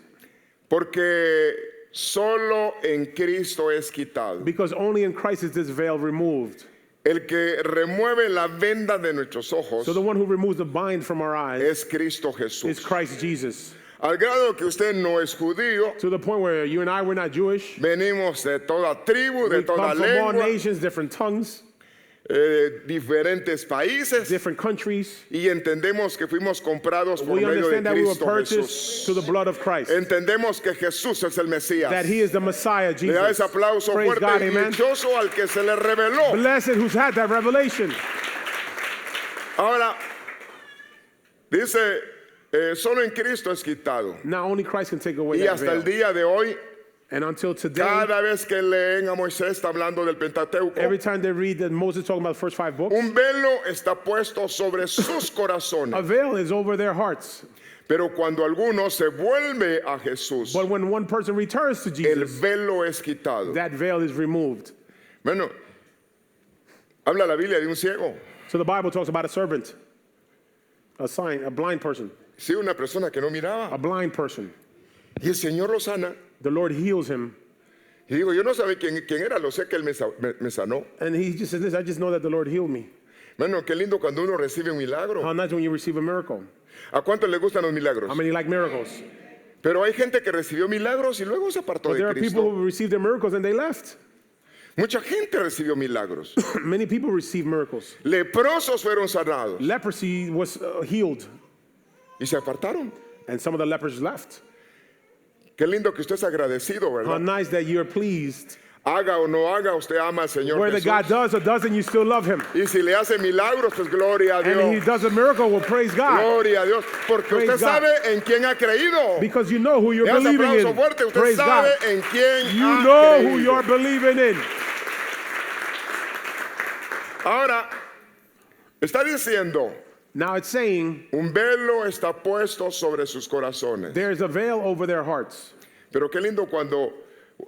porque solo en Cristo es quitado. because only in Christ is this veil removed. El que remueve la venda de nuestros ojos So the one who removes the bind from our eyes es Cristo is Jesús. Christ Jesus. Al grado que usted no es judío, To the point where you and I, we're not Jewish. venimos de toda tribu, de We toda come from all lengua, nations, different tongues, diferentes países, different countries. y entendemos que fuimos comprados por We medio de understand that we were Cristo purchased Jesús. to the blood of Christ. Entendemos que Jesús es el Mesías. That he is the Messiah, Le da Jesus. ese aplauso Praise fuerte God, y amen. dichoso al que se le reveló. Blessed who's had that revelation. Ahora, dice, solo en Cristo es quitado. Now only Christ can take away Y that hasta el veil. día de hoy, And until today, cada vez que leen a Moisés está hablando del Pentateuco, every time they read that Moses talking about the first 5 books, un velo está puesto sobre sus a corazones. veil is over their hearts. Pero cuando alguno se vuelve a Jesús, But when one person returns to el Jesus, velo es quitado. that veil is removed. Bueno, habla la Biblia de un ciego. So the Bible talks about a servant, a blind person, Sí, una persona que no miraba. a blind person. Y el Señor lo sana. The Lord heals him. Y digo, yo no sabía quién era, lo sé que Él me sanó. And he just says, listen, I just know that the Lord healed me. Bueno, qué lindo cuando uno recibe un milagro. How nice when you receive a miracle. ¿A cuántos le gustan los milagros? How many like miracles? Pero hay gente que recibió milagros y luego se apartó But there de are people Cristo. who received their miracles and they left. Mucha gente recibió milagros. Many people receive miracles. Leprosos fueron sanados Leprosy was healed, y se apartaron. and some of the lepers left. Qué lindo que usted es agradecido, How ¿verdad? nice that you're pleased. Haga o no haga, usted ama al Señor Whether God Jesús. does or doesn't, you still love him. Y si le hace milagros, pues gloria a And he Dios. does a miracle, well, praise God. Gloria a Dios. Porque Praise usted God. sabe en quién ha creído. Because you know who you're Le hace believing aplauso in. fuerte. Usted Praise sabe God. en quién You ha know who creído. you're believing in. Ahora, está diciendo, Now it's saying un velo está puesto sobre sus corazones. there's a veil over their hearts. Pero qué lindo cuando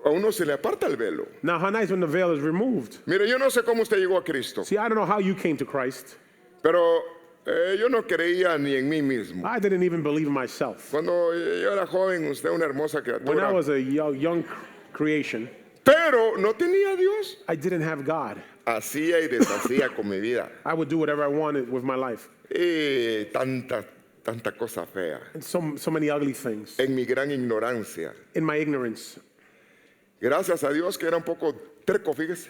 a uno se le aparta el velo. Now, how nice when the veil is removed. Mire, yo no sé cómo usted llegó a Cristo, See, I don't know how you came to Christ. pero yo no creía ni en mí mismo. I didn't even believe in myself. Cuando yo era joven, usted una hermosa When I criatura, was a young creation, pero no tenía a Dios. I didn't have God. Hacía y deshacía con mi vida. I would do whatever I wanted with my life. Y tanta cosa fea. And so many ugly things En mi gran ignorancia. in my ignorance. Gracias a Dios que era un poco terco, fíjese.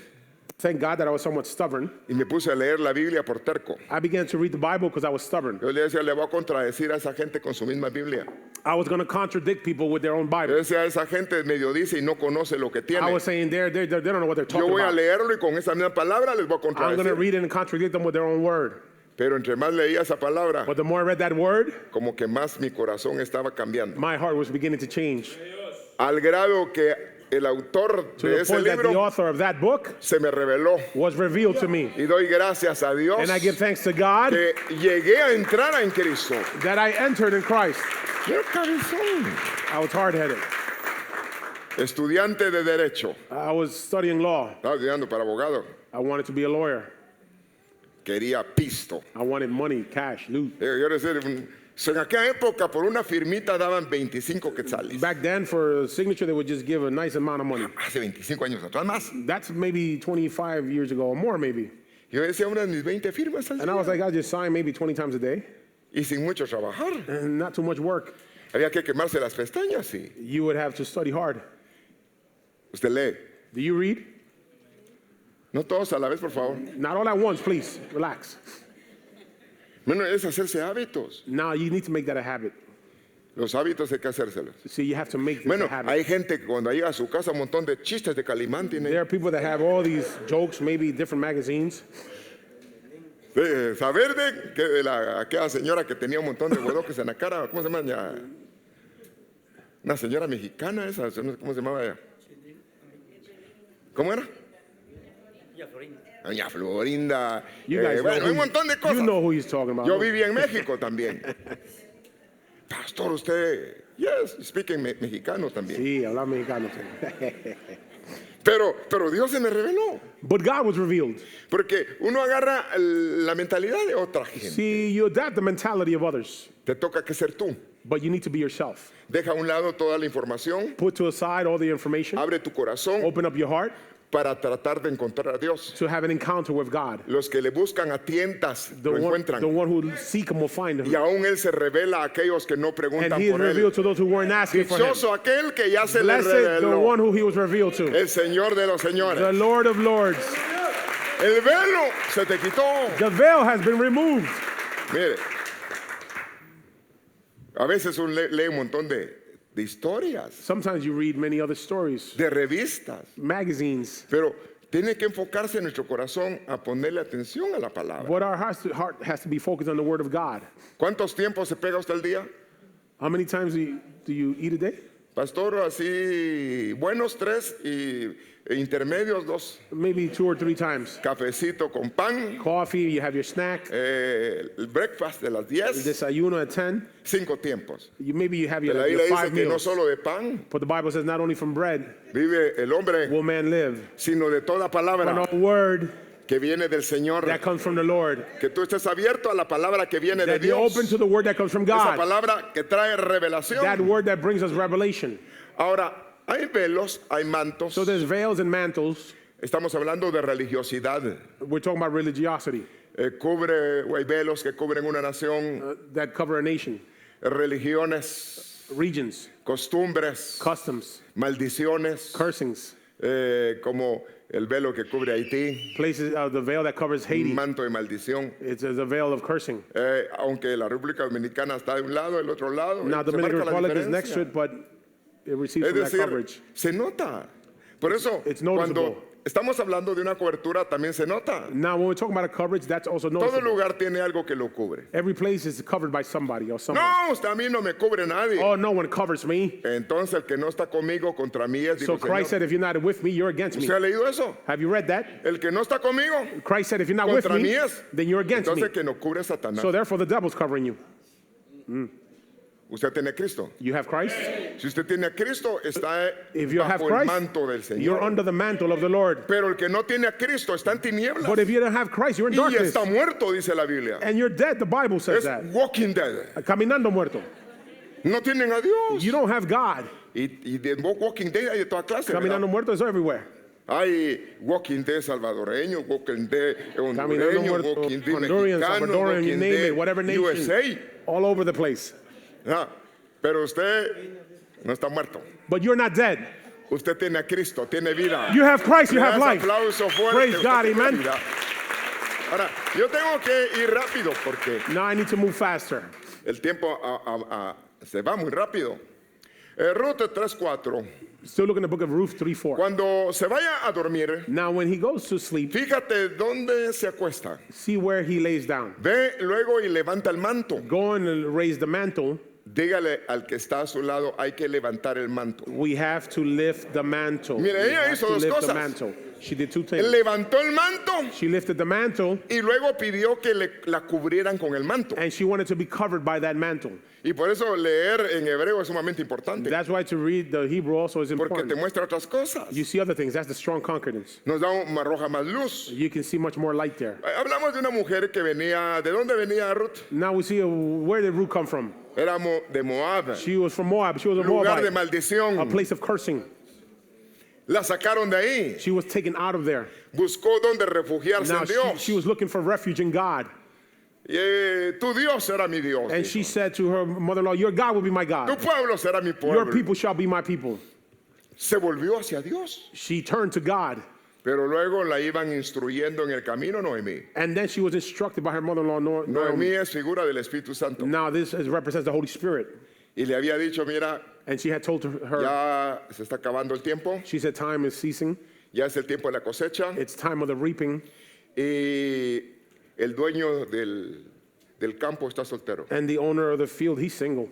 Thank God that I was somewhat stubborn. Y me puse a leer la Biblia por terco. I began to read the Bible because I was stubborn. Yo le decía, le voy a contradecir a esa gente con su misma Biblia. I was going to contradict people with their own Yo Bible. decía, esa gente medio dice y no conoce lo que I tiene. was saying they don't know what they're Yo talking voy a about. leerlo y con esa misma palabra les voy a I'm going to contradecir. read it and contradict them with their own word. Pero entre más leía esa palabra, But the more I read that word, como que más mi corazón estaba cambiando. my heart was beginning to change. Al grado que el autor To de the ese point that the libro author of that book se me reveló. was revealed to me. Y doy gracias a Dios And I give thanks to God que llegué a entrar en Cristo. that I entered in Christ. ¡Qué cabezón! I was hard-headed. Estudiante de Derecho. I was studying law. Estaba estudiando para abogado. I wanted to be a lawyer. Quería pisto. I wanted money, cash, loot. Yo decía, en aquella época por una firmita daban 25 quetzales. Back then, for a signature, they would just give a nice amount of money. Hace 25 años atrás más. That's maybe 25 years ago or more, maybe. Yo decía unas mis 20 firmas al And I was día. like, I just sign maybe 20 times a day Y sin mucho trabajar. and not too much work. Había que quemarse las pestañas y You would have to study hard. usted lee. Do you read? No todos a la vez, por favor. Not all at once, please. Relax. Bueno, es hacerse hábitos. Now you need to make that a habit. Los hábitos hay que hacérselos. See, you have to make this Bueno, a habit. hay gente que cuando llega a su casa un montón de chistes de Calimán tiene. There are people that have all these jokes, maybe different magazines. Saber de que de aquella señora que tenía un montón de huevoques en la cara, ¿cómo se llama? Una señora mexicana esa, no sé cómo se llamaba ella. ¿Cómo era? Doña Florinda. You guys Bueno, hay un montón de cosas. you know who he's talking about. Yo viví en México también. Pastor, usted, yes, speaking mexicano también. Sí, habla mexicano. Pero Dios se me reveló. But God was revealed. Porque uno agarra la mentalidad de otra gente. See, you adapt the mentality of others, Te toca que ser tú. but you need to be yourself. Deja a un lado toda la información. Put to aside all the information. Abre tu corazón Open up your heart para tratar de encontrar a Dios. to have an encounter with God. Los que le buscan a tientas lo The encuentran. one who seek him will find Y him. aún Él se revela a aquellos que no And preguntan he is por Él. revealed to those who weren't asking for him. Dichoso aquel que ya se le Blessed the reveló. one who he was revealed to. El Señor de los The señores. Lord of Lords. El velo se te quitó. The veil has been removed. Mire, a veces uno lee un montón de historias, Sometimes you read many other stories, de revistas, magazines, pero tiene que enfocarse en nuestro corazón a ponerle atención a la palabra. but our heart has to be focused on the Word of God. ¿Cuántos tiempos se pega usted al día? How many times do you eat a day? Pastor, así, buenos 3 y intermedios 2. Maybe 2 or 3 times. Cafecito con pan, Coffee, you have your snack, el breakfast de las 10, desayuno at 10. 5 tiempos. Maybe you have your, La Biblia your dice 5 que no meals. solo de pan But the Bible says not only from bread vive el hombre, will man live, sino de toda but palabra a word que viene del Señor. that comes from the Lord. Que tú estés abierto a la palabra que viene de That you're Dios. open to the word that comes from Esa God. palabra que trae That revelación. word that brings us revelation. Ahora, hay velos, hay mantos. So there's veils and mantles. Estamos hablando de religiosidad. We're talking about religiosity Hay velos que cubren una nación, that cover a nation, religiones, regions, costumbres, customs, maldiciones, cursings, como el velo que cubre Haití, places, the veil that covers un Haiti. manto de maldición. It's a veil of cursing. Aunque la República Dominicana está de un lado, el otro lado, Now, se Dominican marca la Republic is next to diferencia. it, but it receives Es from that decir, coverage. se nota. Por eso, It's noticeable. cuando estamos hablando de una cobertura, también se nota. Now, when we're talking about a coverage, that's also Todo noticeable. lugar tiene algo que lo cubre. Every place is covered by somebody or someone. No, usted a mí no me cubre nadie. Oh, no one covers me. Entonces el que no está conmigo contra mí es, So digo, Christ Señor. said, if you're not with me, you're against me. ¿Usted ha leído eso? Have you read that? El que no está conmigo, Christ said, if you're not with contra mí me, es. then you're against me. Entonces que no cubre Satanás. So therefore, the devil's covering you. Usted tiene a Cristo. You have Christ. Si usted tiene a Cristo, está If you have bajo el Christ, manto del you're Señor. under the mantle of the Lord. Pero el que no tiene a Cristo está en tinieblas. But if you don't have Christ, you're in Y darkness. está muerto, dice la Biblia. And you're dead, the Bible says Es that. walking dead. Caminando muerto. No tienen a Dios. You don't have God. Y de walking dead hay de toda clase. ¿verdad? Caminando muerto is everywhere. Hay walking dead salvadoreño, walking dead Caminando hondureño, muerto, walking dead Honduran, mexicano, Salvadorian, you walking name it, dead whatever nation. USA. All over the place. Ah, pero usted no está muerto. But you're not dead. Usted tiene a Cristo, tiene vida. You have Christ, you Le have das life. aplauso fuerte, Praise usted God, tiene amen. vida. Ahora, yo tengo que ir rápido porque Now I need to move faster. el tiempo se va muy rápido. Ruth 3:4. Still look in the book of Ruth 3:4. Cuando se vaya a dormir, Now when he goes to sleep, fíjate dónde se acuesta. see where he lays down. Ve luego y levanta el manto. Go and raise the mantle. Dígale al que está a su lado, hay que levantar el manto. We have to lift the mantle. Mire, We ella have hizo to dos lift the cosas. mantle. She did 2 things. Levantó el manto She lifted the mantle y luego pidió que la cubrieran con el manto. and she wanted to be covered by that mantle. Y por eso leer en hebreo es sumamente importante, That's why to read the Hebrew also is porque te important. muestra otras cosas. You see other things. That's the strong concordance. Nos da arroja más luz. You can see much more light there. Hablamos de una mujer que venía, ¿de dónde venía Ruth? Now we see where did Ruth come from? Era de Moab, She was from Moab. She was a lugar de Moabite, a maldición. place of cursing. La sacaron de ahí. She was taken out of there. Buscó donde refugiarse Now en Dios. she was looking for refuge in God. Tu Dios será mi Dios. And she said to her mother-in-law, your God will be my Tu God. pueblo será mi Your pueblo. people shall be my people. Se volvió hacia Dios. She turned to God. Pero luego la iban instruyendo en el camino Noemí. And then she was instructed by her mother-in-law, Noemí Naomi. es figura del Espíritu Santo. Now represents the Holy Spirit. Y le había dicho, mira, And she had told her, ya se está acabando el tiempo, she said, time is ceasing. ya es el tiempo de la cosecha It's time of the reaping. y el dueño del campo está soltero And the owner of the field, he's single.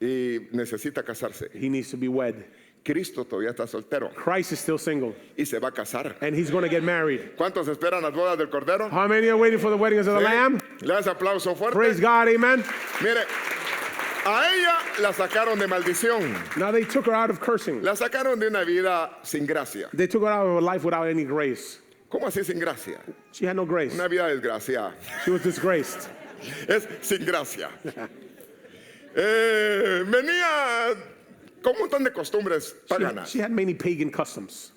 y necesita casarse. He needs to be wed. Cristo todavía está soltero Christ is still single. y se va a casar. And he's going to get married. ¿Cuántos esperan las bodas del Cordero? How many are waiting for the weddings of the ¿Sí? Lamb? Le das aplauso fuerte. Praise God, amen. Mire, a ella la sacaron de maldición, Now they took her out of cursing. la sacaron de una vida sin gracia. They took her out of a life without any grace. ¿Cómo así sin gracia? She had no grace. Una vida desgraciada. She was disgraced. Es sin gracia. Venía con un montón de costumbres paganas. She had many pagan customs.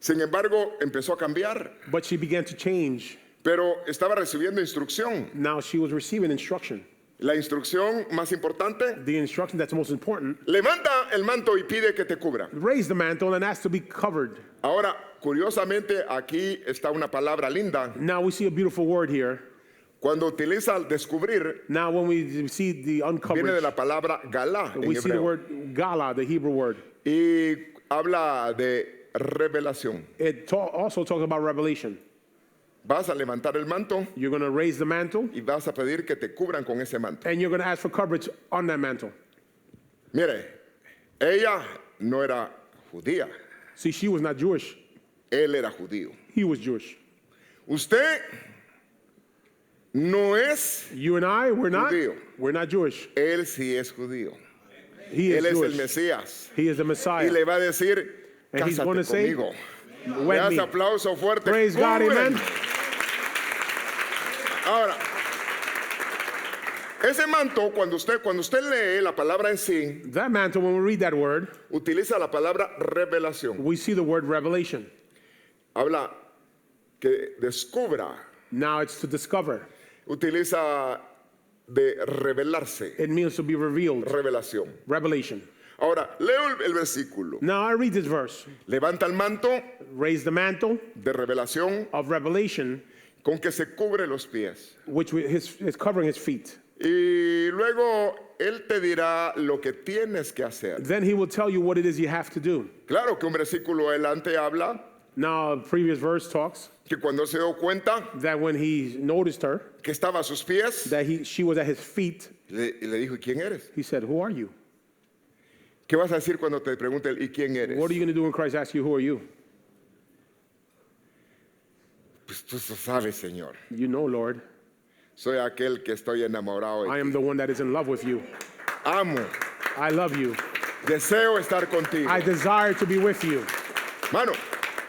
Sin embargo, empezó a cambiar, But she began to change. pero estaba recibiendo instrucción. Now she was receiving instruction. La instrucción más importante, The instruction that's most important, levanta el manto y pide que te cubra. raise the mantle and ask to be covered. Ahora, curiosamente, aquí está una palabra linda. Now we see a beautiful word here. Cuando utiliza al descubrir, Now when we see the viene de uncoverage, la palabra galá en we see the hebreo. word gala, the Hebrew word. Y habla de revelación. It also talks about revelation. Vas a levantar el manto You're going to raise the mantle y vas a pedir que te cubran con ese manto. and you're going to ask for coverage on that mantle. Mire, ella no era judía, See, she was not Jewish. él era judío. He was Jewish. Usted no es, You and I, we're not. Judío. We're not Jewish. él sí es judío. He is Él es el Jewish. Mesías. He is the Y Messiah. le va a decir, And he's cásate gonna say, conmigo. Le Wed das me. aplauso fuerte. Praise God, Cúbreme. amen. Ahora, ese manto, cuando usted lee la palabra en sí, That mantle, when we read that word, utiliza la palabra revelación. we see the word revelation. Habla que descubra, Now it's to discover. utiliza de revelarse, It means to be revealed. revelación. Revelation. Ahora, leo el versículo. Now I read this verse. Levanta el manto Raise the mantle de revelación of revelation, con que se cubre los pies. which is covering his feet. Y luego él te dirá lo que tienes que hacer. Then he will tell you what it is you have to do. Claro que un versículo adelante habla Now, a previous verse talks que cuando se dio cuenta that when he noticed her, que estaba a sus pies, that she was at his feet, le dijo, ¿y quién eres? he said, "Who are you? ¿Qué vas a decir cuando te pregunte él, ¿y quién eres? What are you going to do when Christ asks you, who are you?" Pues tú sabes, Señor. You know, Lord, Soy aquel que estoy enamorado I de ti. am the one that is in love with you. Amo, I love you. deseo estar contigo. I desire to be with you. Mano,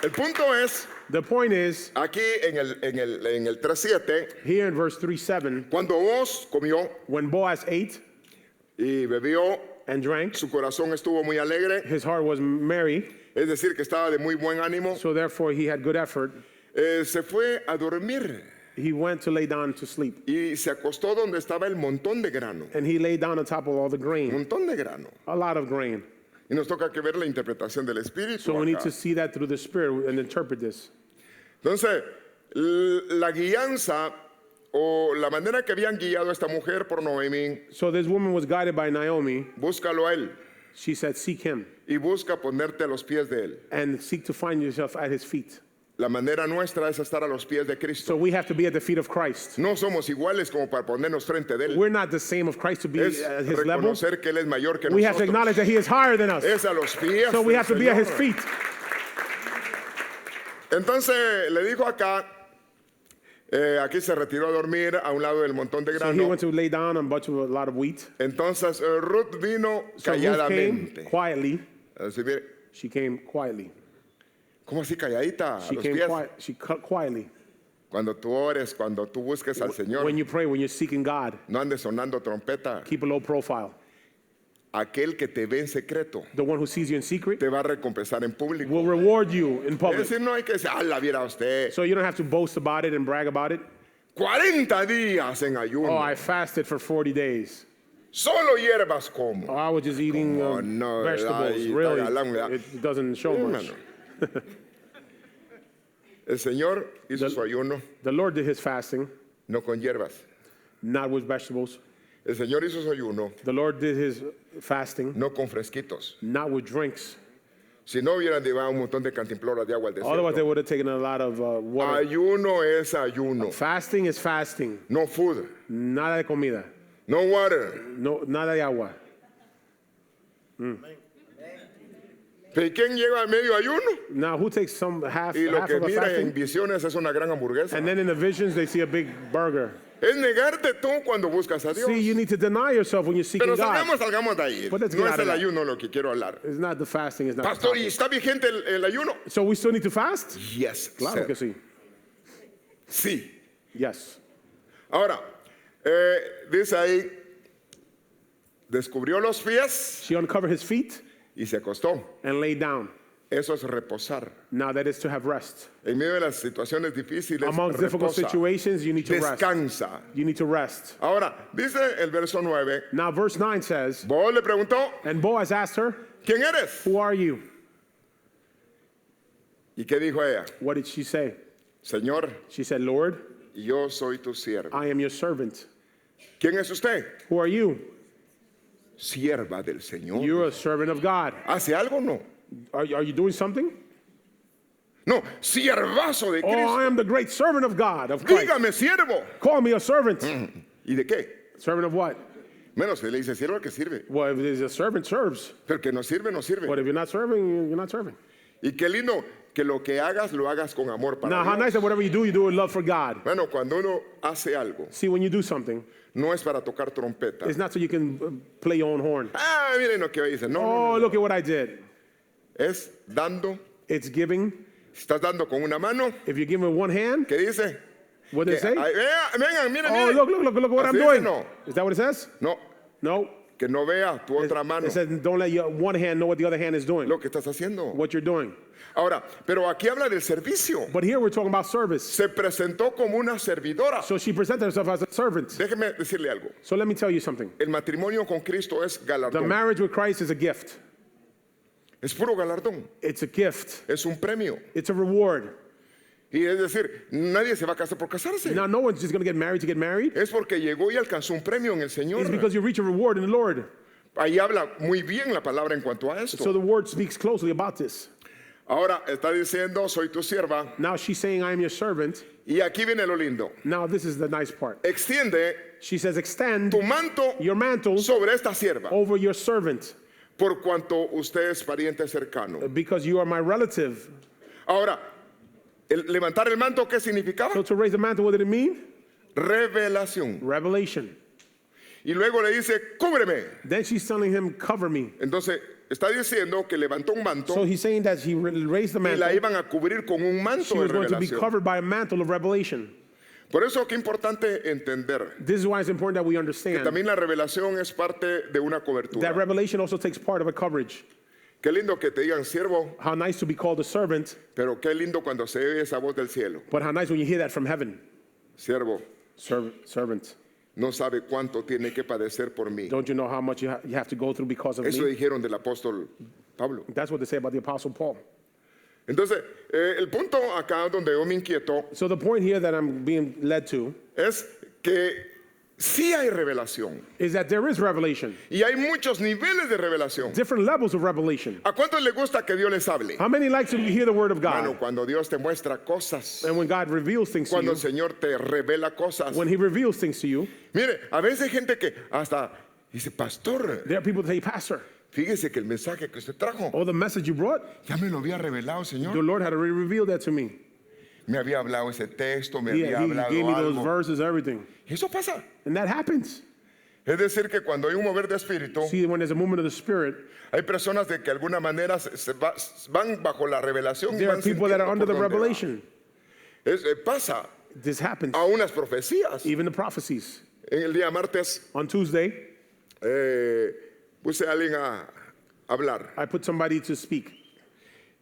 el punto es, The point is, aquí en el 3:7, here in verse 3:7, cuando vos comió when Boaz ate y bebió, and drank, su corazón estuvo muy alegre, his heart was merry, es decir, que estaba de muy buen ánimo, so therefore he had good effort. se fue a dormir He went to lay down to sleep, y se acostó donde estaba el montón de grano. and he lay down on top of all the grain, Montón de grano. a lot of grain. Y nos toca que ver la interpretación del Espíritu. So we need acá. to see that through the Spirit and interpret this. Entonces, la guianza o la manera que habían guiado a esta mujer por Noemí, So this woman was guided by Naomi. búscalo a él She said, "Seek him y busca ponerte a los pies de él. and seek to find yourself at his feet." La manera nuestra es estar a los pies de Cristo. So we have to be at the feet of Christ. No somos iguales como para ponernos frente de él. We're not the same of Christ to be Es at his level. reconocer que él es mayor que We have to nosotros. acknowledge that he is higher than us. Es a los pies So we del have to be at his Señor. feet. Entonces le dijo acá, aquí se retiró a dormir a un lado del montón de So he grano. went to lay down on a lot of wheat. Entonces Ruth vino So Ruth came calladamente. quietly. Así, mire, She came quietly. ¿cómo así calladita? A She los came pies. quiet. She cut quietly. Cuando tú ores, cuando tú busques al Señor, When you pray, when you're seeking God, no andes sonando trompeta. keep a low profile. Aquel que te ve en secreto The one who sees you in secret te va a recompensar en público. will reward you in Es public. decir, no hay que decir, ah, la viera usted. So you don't have to boast about it and brag about it. 40 días en ayuno. Oh, I fasted for 40 days. Solo hierbas como. Oh, I was just eating Oh, no, vegetables. ay, Really, tagalán, ¿verdad? it doesn't show Sí, much. hermano. El Señor hizo su ayuno, The Lord did his fasting, no con hierbas. not with vegetables. El Señor hizo su ayuno, The Lord did his fasting, no con fresquitos. not with drinks. Si no hubieran llevado un montón de cantimploras de agua al Otherwise, they desierto. would have taken a lot of water. Ayuno es ayuno, Fasting is fasting, no food, nada de comida, no water. no, nada de agua. ¿Pero quién llega al medio ayuno? Now, who takes half Y lo of que a mira en fasting? visiones es una gran hamburguesa. And then in the visions, they see a big burger. Es negarte tú cuando buscas a Dios. See, you need to deny yourself when you're seeking Pero God. salgamos de ahí. But let's No get es out el of that. ayuno lo que quiero hablar. It's not the fasting, it's not the Pastor, ¿y topic. está vigente el ayuno? So we still need to fast? Yes, Claro sir. que sí. Sí. Yes. Ahora, dice ahí, descubrió los pies She uncovered his feet y se acostó. and lay down. Eso es reposar. Now that is to have rest. En medio de las situaciones difíciles, Amongst difficult reposa, situations, you need to rest. descansa. You need to rest. Ahora, dice el verso 9, Now, verse 9 says, Boaz le preguntó, and Boaz asked her, ¿quién eres? who are you? ¿Y qué dijo ella? What did she say? Señor, She said, Lord, yo soy tu sierva. I am your servant. ¿Quién es usted? Who are you? Sierva del Señor. You're a servant of God. ¿Hace algo? No. Are you doing something? No, siervazo de Oh, I Cristo. am the great servant of God, of Christ. Dígame, siervo. Call me a servant. ¿Y de qué? Servant of what? Menos se le dice siervo al que sirve. Well, if there's a servant, serves. Pero el que no sirve, no sirve. But if you're not serving, you're not serving. Y qué lindo que lo que hagas, lo hagas con amor para Now, how nice Dios. that whatever you do with love for God. Bueno, cuando uno hace algo, See, when you do something, no es para tocar trompeta. it's not so you can play your own horn. Ah, miren lo que dice. No, no, Oh, no. look at what I did. Es dando. It's giving. Estás dando con una mano. If you give with one hand, ¿Qué dice? what does it say? Vengan, miren, Oh, miren. look what I'm Así dice, doing. no. Is that what it says? No, No. que no vea tu otra mano It says, don't let your one hand know what the other hand is doing, lo que estás haciendo. what you're doing. Ahora, pero aquí habla del servicio. But here we're talking about service. Se presentó como una servidora. So she presented herself as a servant. Déjeme decirle algo. So let me tell you something. El matrimonio con Cristo es The galardón. marriage with Christ is a gift. Es puro galardón. It's a gift. Es un premio. It's a reward. Y es decir, nadie se va a casar por casarse. Now, no one's just going to get married to get married. Es porque llegó y alcanzó un premio en el Señor. It's because you reach a reward in the Lord. Ahí habla muy bien la palabra en cuanto a So esto. the word speaks closely about this. Ahora está diciendo, soy tu sierva. Now she's saying, I am your servant. Y aquí viene lo lindo. Now this is the nice part. Extiende She says, extend tu manto your mantle sobre esta sierva, over your servant por cuanto usted es pariente cercano. because you are my relative. Ahora, levantar el manto, ¿qué significaba? So to raise the mantle, what did it mean? Revelación. Revelation. Y luego le dice, cúbreme. Then she's telling him, cover me. Entonces, está diciendo que levantó un manto So he's saying that he raised the y la mantle. iban a cubrir con un She manto de was going to be revelación. covered by a mantle of revelation. Por eso qué importante entender This is why it's important that we que understand también la revelación es parte de una that cobertura. revelation also takes part of a coverage. Qué lindo que te digan siervo, How nice to be called a servant, pero qué lindo cuando se oye esa voz del cielo. but how nice when you hear that from heaven. Siervo, Servant. no sabe cuánto tiene que padecer por mí. Don't you know how much you have to go through because of Eso me? dijeron del apóstol Pablo. That's what they say about the Apostle Paul. Entonces, el punto acá donde yo me inquieto So the point here that I'm being led to es que sí hay revelación is that there is revelation, y hay muchos niveles de revelación. different levels of revelation. ¿A cuántos les gusta que Dios les hable? How many like to hear the word of Bueno, God? cuando Dios te muestra cosas, And when God reveals things to cuando you, el Señor te revela cosas. when he reveals things to you, Mire, a veces hay gente que hasta dice, pastor, there are people that say, Pastor, fíjese que el mensaje que usted trajo, oh, the message you brought, ya me lo había revelado, the Señor. Lord had already revealed that to me. Me había hablado ese texto, me He había hablado gave me those algo. verses, everything. Y eso pasa. And that happens. Es decir, que cuando hay un mover de espíritu, See, when there's a movement of the Spirit, hay personas de que de alguna manera van bajo la revelación y there are van people that are sintiendo under the por dónde va. revelation. Pasa This happens. a unas profecías. Even the prophecies. En el día martes On Tuesday, puse a alguien a hablar I put somebody to speak.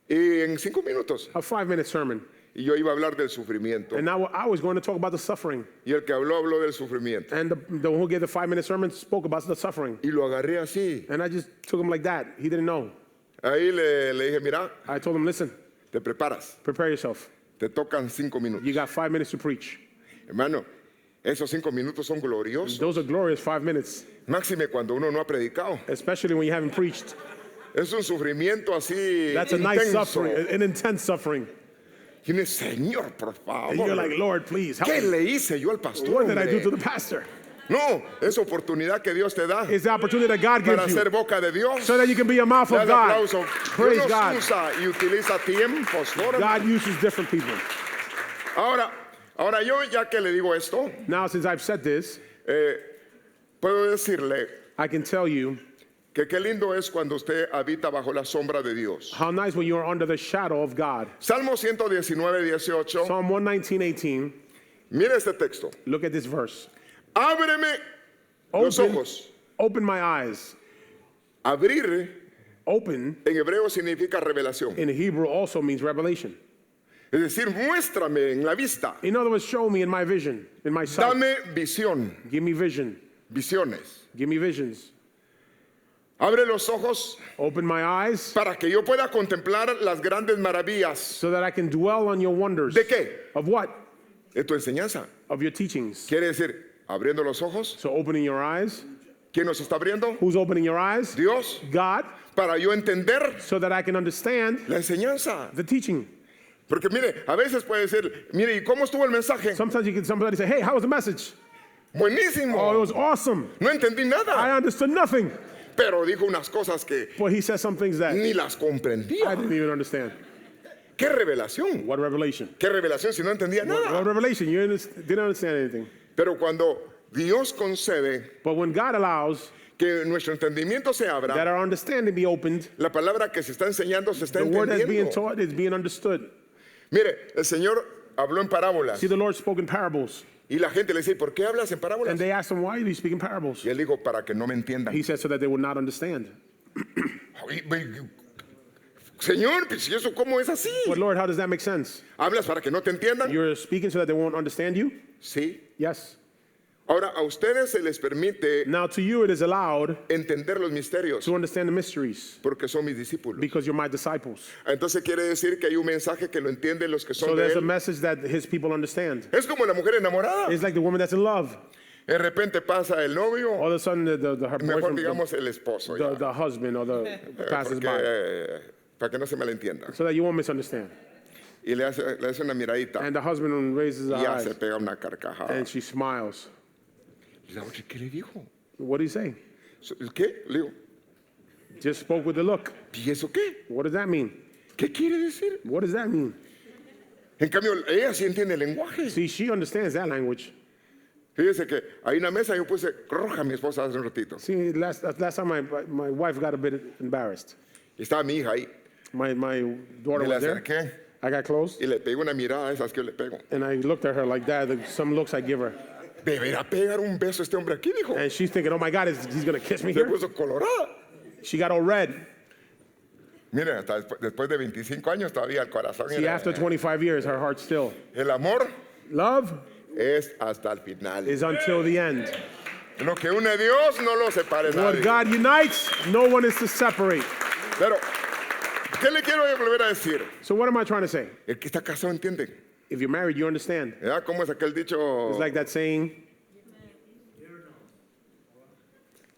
y en 5 minutos A 5-minute sermon. y yo iba a hablar del sufrimiento And now I was going to talk about the suffering. y el que habló del sufrimiento And the one who gave the 5-minute sermon spoke about the suffering. y lo agarré así. And I just took him like that. He didn't know. Ahí le dije, mira, I told him, listen, te preparas, prepare yourself. te tocan 5 minutos. You got 5 minutes to preach. Hermano, esos 5 minutos son gloriosos. Those are glorious 5 minutes, Máxime cuando uno no ha predicado. especially when you haven't preached. Es un sufrimiento así That's a nice intenso. suffering, an intense suffering. Y uno dice, Señor, por And you're favor, like, Lord, please help ¿qué me. le hice yo al pastor? What did I do hombre? to the pastor? No, es oportunidad que Dios te da It's the opportunity that God para gives you ser boca de Dios. so that you can be a mouth Le of das God. aplauso. Praise Dios God. usa y utiliza tiempos. ¿no? God uses different people. Ahora yo ya que le digo esto, Now, since I've said this, puedo decirle I can tell you que qué lindo es cuando usted habita bajo la sombra de Dios. how nice when you're under the shadow of God. Salmo 119:18. Psalm 119:18. Mire este texto. Look at this verse. Ábreme los Open, ojos. open my eyes. Abrir Open en hebreo significa revelación. in Hebrew also means revelation. Es decir, muéstrame en la vista. In other words, show me in my vision, in my sight. Dame visión, Give me vision. visiones. Give me visions. Abre los ojos Open my eyes para que yo pueda contemplar las grandes maravillas. so that I can dwell on your wonders. ¿De qué? Of what? De tu enseñanza. Of your teachings. Quiere decir, abriendo los ojos. So opening your eyes. ¿Quién nos está abriendo? Who's opening your eyes? Dios. God. Para yo entender So that I can understand la enseñanza. the teaching. Porque mire, a veces puede decir, mire, ¿y cómo estuvo el mensaje? Sometimes you can somebody say, hey, how was the message? Buenísimo. Oh, it was awesome. No entendí I nada. understood nothing. Pero dijo unas cosas que But he said some things that ni las I comprendía. didn't even understand. ¡Qué revelación! What revelation? ¡Qué revelación si no entendía What nada! revelation? You didn't understand anything. Pero cuando Dios concede But when God allows que nuestro entendimiento se that abra, our understanding be opened, la palabra que se está enseñando se está the word that's being entendiendo. taught is being understood. Mire, el Señor habló en parábolas See, the Lord spoke in parables. y la gente le dice, ¿por qué hablas en parábolas? And they asked him, why do you speak in parables? Y él dijo, para que no me entiendan. He said, so that they would not understand. Señor, pues ¿y eso cómo es así? But Lord, how does that make sense? ¿Hablas para que no te entiendan? You're speaking so that they won't understand you? Sí. Yes. Ahora, a ustedes se les permite Now to you it is allowed entender los misterios to understand the mysteries porque son mis discípulos. because you're my disciples. Entonces quiere decir que hay un mensaje que lo entienden los que So son de there's a él. message that his people understand. Es como la mujer enamorada. It's like the woman that's in love. De repente pasa el novio, All of a sudden, her mejor boyfriend, digamos el esposo, ya. the husband or the passes Porque, by, para que no se malentienda. so that you won't misunderstand. Y le hace una miradita And the husband raises her y ya eyes se pega una carcajada. and she smiles. Y la otra, ¿qué le dijo? What do you say? ¿Qué? Le digo, Just spoke with the look. ¿y eso qué? What does that mean? ¿Qué quiere decir? What does that mean? En cambio, ella sí entiende el lenguaje. See, she understands that language. Fíjese que hay una mesa, yo puse roja a mi esposa hace un ratito. See, last time my wife got a bit embarrassed. Y estaba mi hija ahí. My daughter Me le was there. acerqué I got close y le pego una mirada, esas que yo le pego. and I looked at her like that. Some looks I give her. ¿Deberá pegar un beso este hombre aquí? Dijo. And she's thinking, oh my God, he's going to kiss me Se here? puso colorada. She got all red. Mire, hasta después de 25 años todavía el corazón. See, after 25 years, her heart still. El amor Love es hasta el final. is until the end. Lo que une a Dios no lo separe What nadie. God unites, no one is to separate. Pero, ¿qué le quiero volver a decir? So what am I trying to say? El que está casado entiende. If you're married, you understand. ¿Verdad? ¿Cómo es aquel dicho? It's like that saying,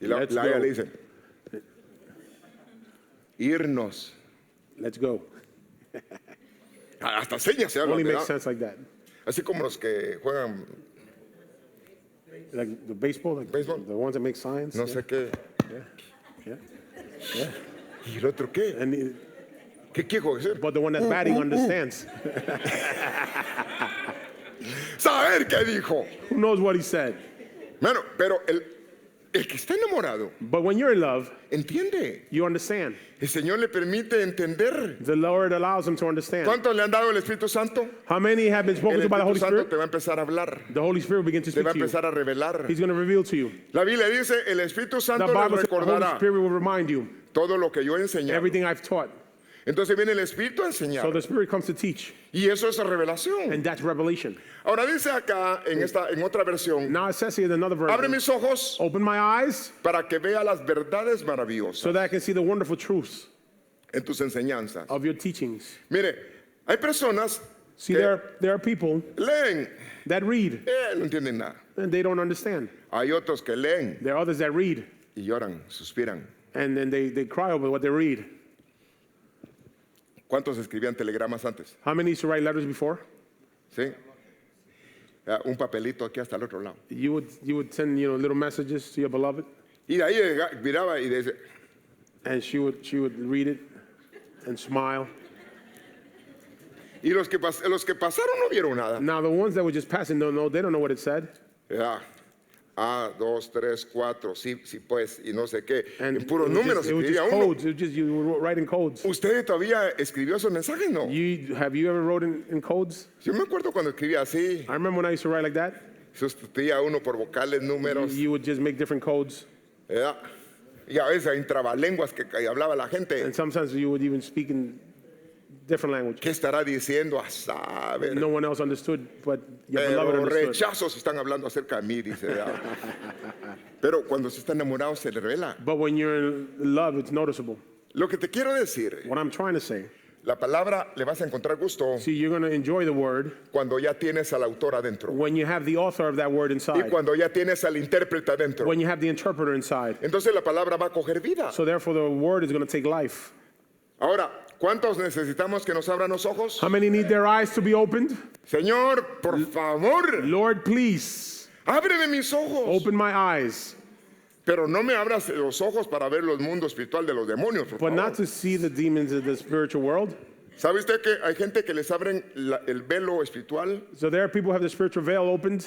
Y la Let's ella go. le dice, irnos. let's go. Hasta señas se hablan, Only makes ¿verdad? sense like that. Así como los que juegan, Like the baseball, like Baseball. the ones that make signs. no sé qué. Yeah. ¿Y el otro qué? And ¿Qué quiero decir? but the one that's batting understands. Saber qué dijo. Who knows what he said? Bueno, pero el que está enamorado But when you're in love, entiende. you understand. El Señor le permite entender. The Lord allows him to understand. ¿Cuántos le han dado el Espíritu Santo? How many have been spoken El to by the Holy Espíritu Santo Spirit? te va a empezar a hablar. The Holy Spirit will begin to Te va speak a to you. empezar a revelar. He's going to reveal to you. La Biblia dice, el Espíritu The Santo le Bible says the Holy recordará Spirit will remind you todo lo que yo he enseñado. everything I've taught. Entonces viene el Espíritu a So enseñar. the Spirit comes to teach, Y eso es revelación. and that's revelation. Ahora dice acá, en otra versión, Now it says here in another abre verse, mis ojos open my eyes para que vea las verdades maravillosas so that I can see the wonderful truths en tus enseñanzas. of your teachings. Mire, hay personas See, ¿Qué? there are people leen, that read no entienden nada. and they don't understand. Hay otros que leen There are others that read y lloran, suspiran. and then they cry over what they read. ¿Cuántos escribían telegramas antes? How many used to write letters before? ¿Sí? Un papelito aquí hasta el otro lado. You would send little messages to your beloved, Y de ahí miraba y dice, and she would read it and smile. y los que pasaron no vieron nada. Now the ones that were just passing don't know. They don't know what it said. Ya. A, 2, 3, 4, sí, sí pues, y no sé qué. And En puros números it was escribía just uno. codes. It was just you were writing codes. ¿Usted todavía escribió esos mensajes? No. Have you ever wrote in codes? Yo me acuerdo cuando escribía así, I remember when I used to write like that. sustituía uno por vocales, números. You would just make different codes, ¿Verdad? Y a veces hay trabalenguas que hablaba la gente. and sometimes you would even speak in different language. ¿Qué estará diciendo? A saber. No one else understood, but your beloved Pero understood. rechazos están hablando acerca de mí, dice. ¿verdad? Pero cuando se está enamorado se le revela. But when you're in love, it's noticeable. Lo que te quiero decir, What I'm trying to say, la palabra le vas a encontrar gusto see, you're going to enjoy the word cuando ya tienes al autor adentro. when you have the author of that word Y inside, cuando ya tienes al intérprete adentro. when you have the interpreter inside. Entonces la palabra va a coger vida. So therefore, the word is going to take life. Ahora, ¿cuántos necesitamos que nos abran los ojos? How many need their eyes to be opened? Señor, por favor, Lord, please ábreme mis ojos. open my eyes, Pero no me abras los ojos para ver los mundos espiritual de los demonios, por but not favor. to see the demons of the spiritual world. ¿Sabe usted que hay gente que les abren el velo espiritual? So there are people who have the spiritual veil opened.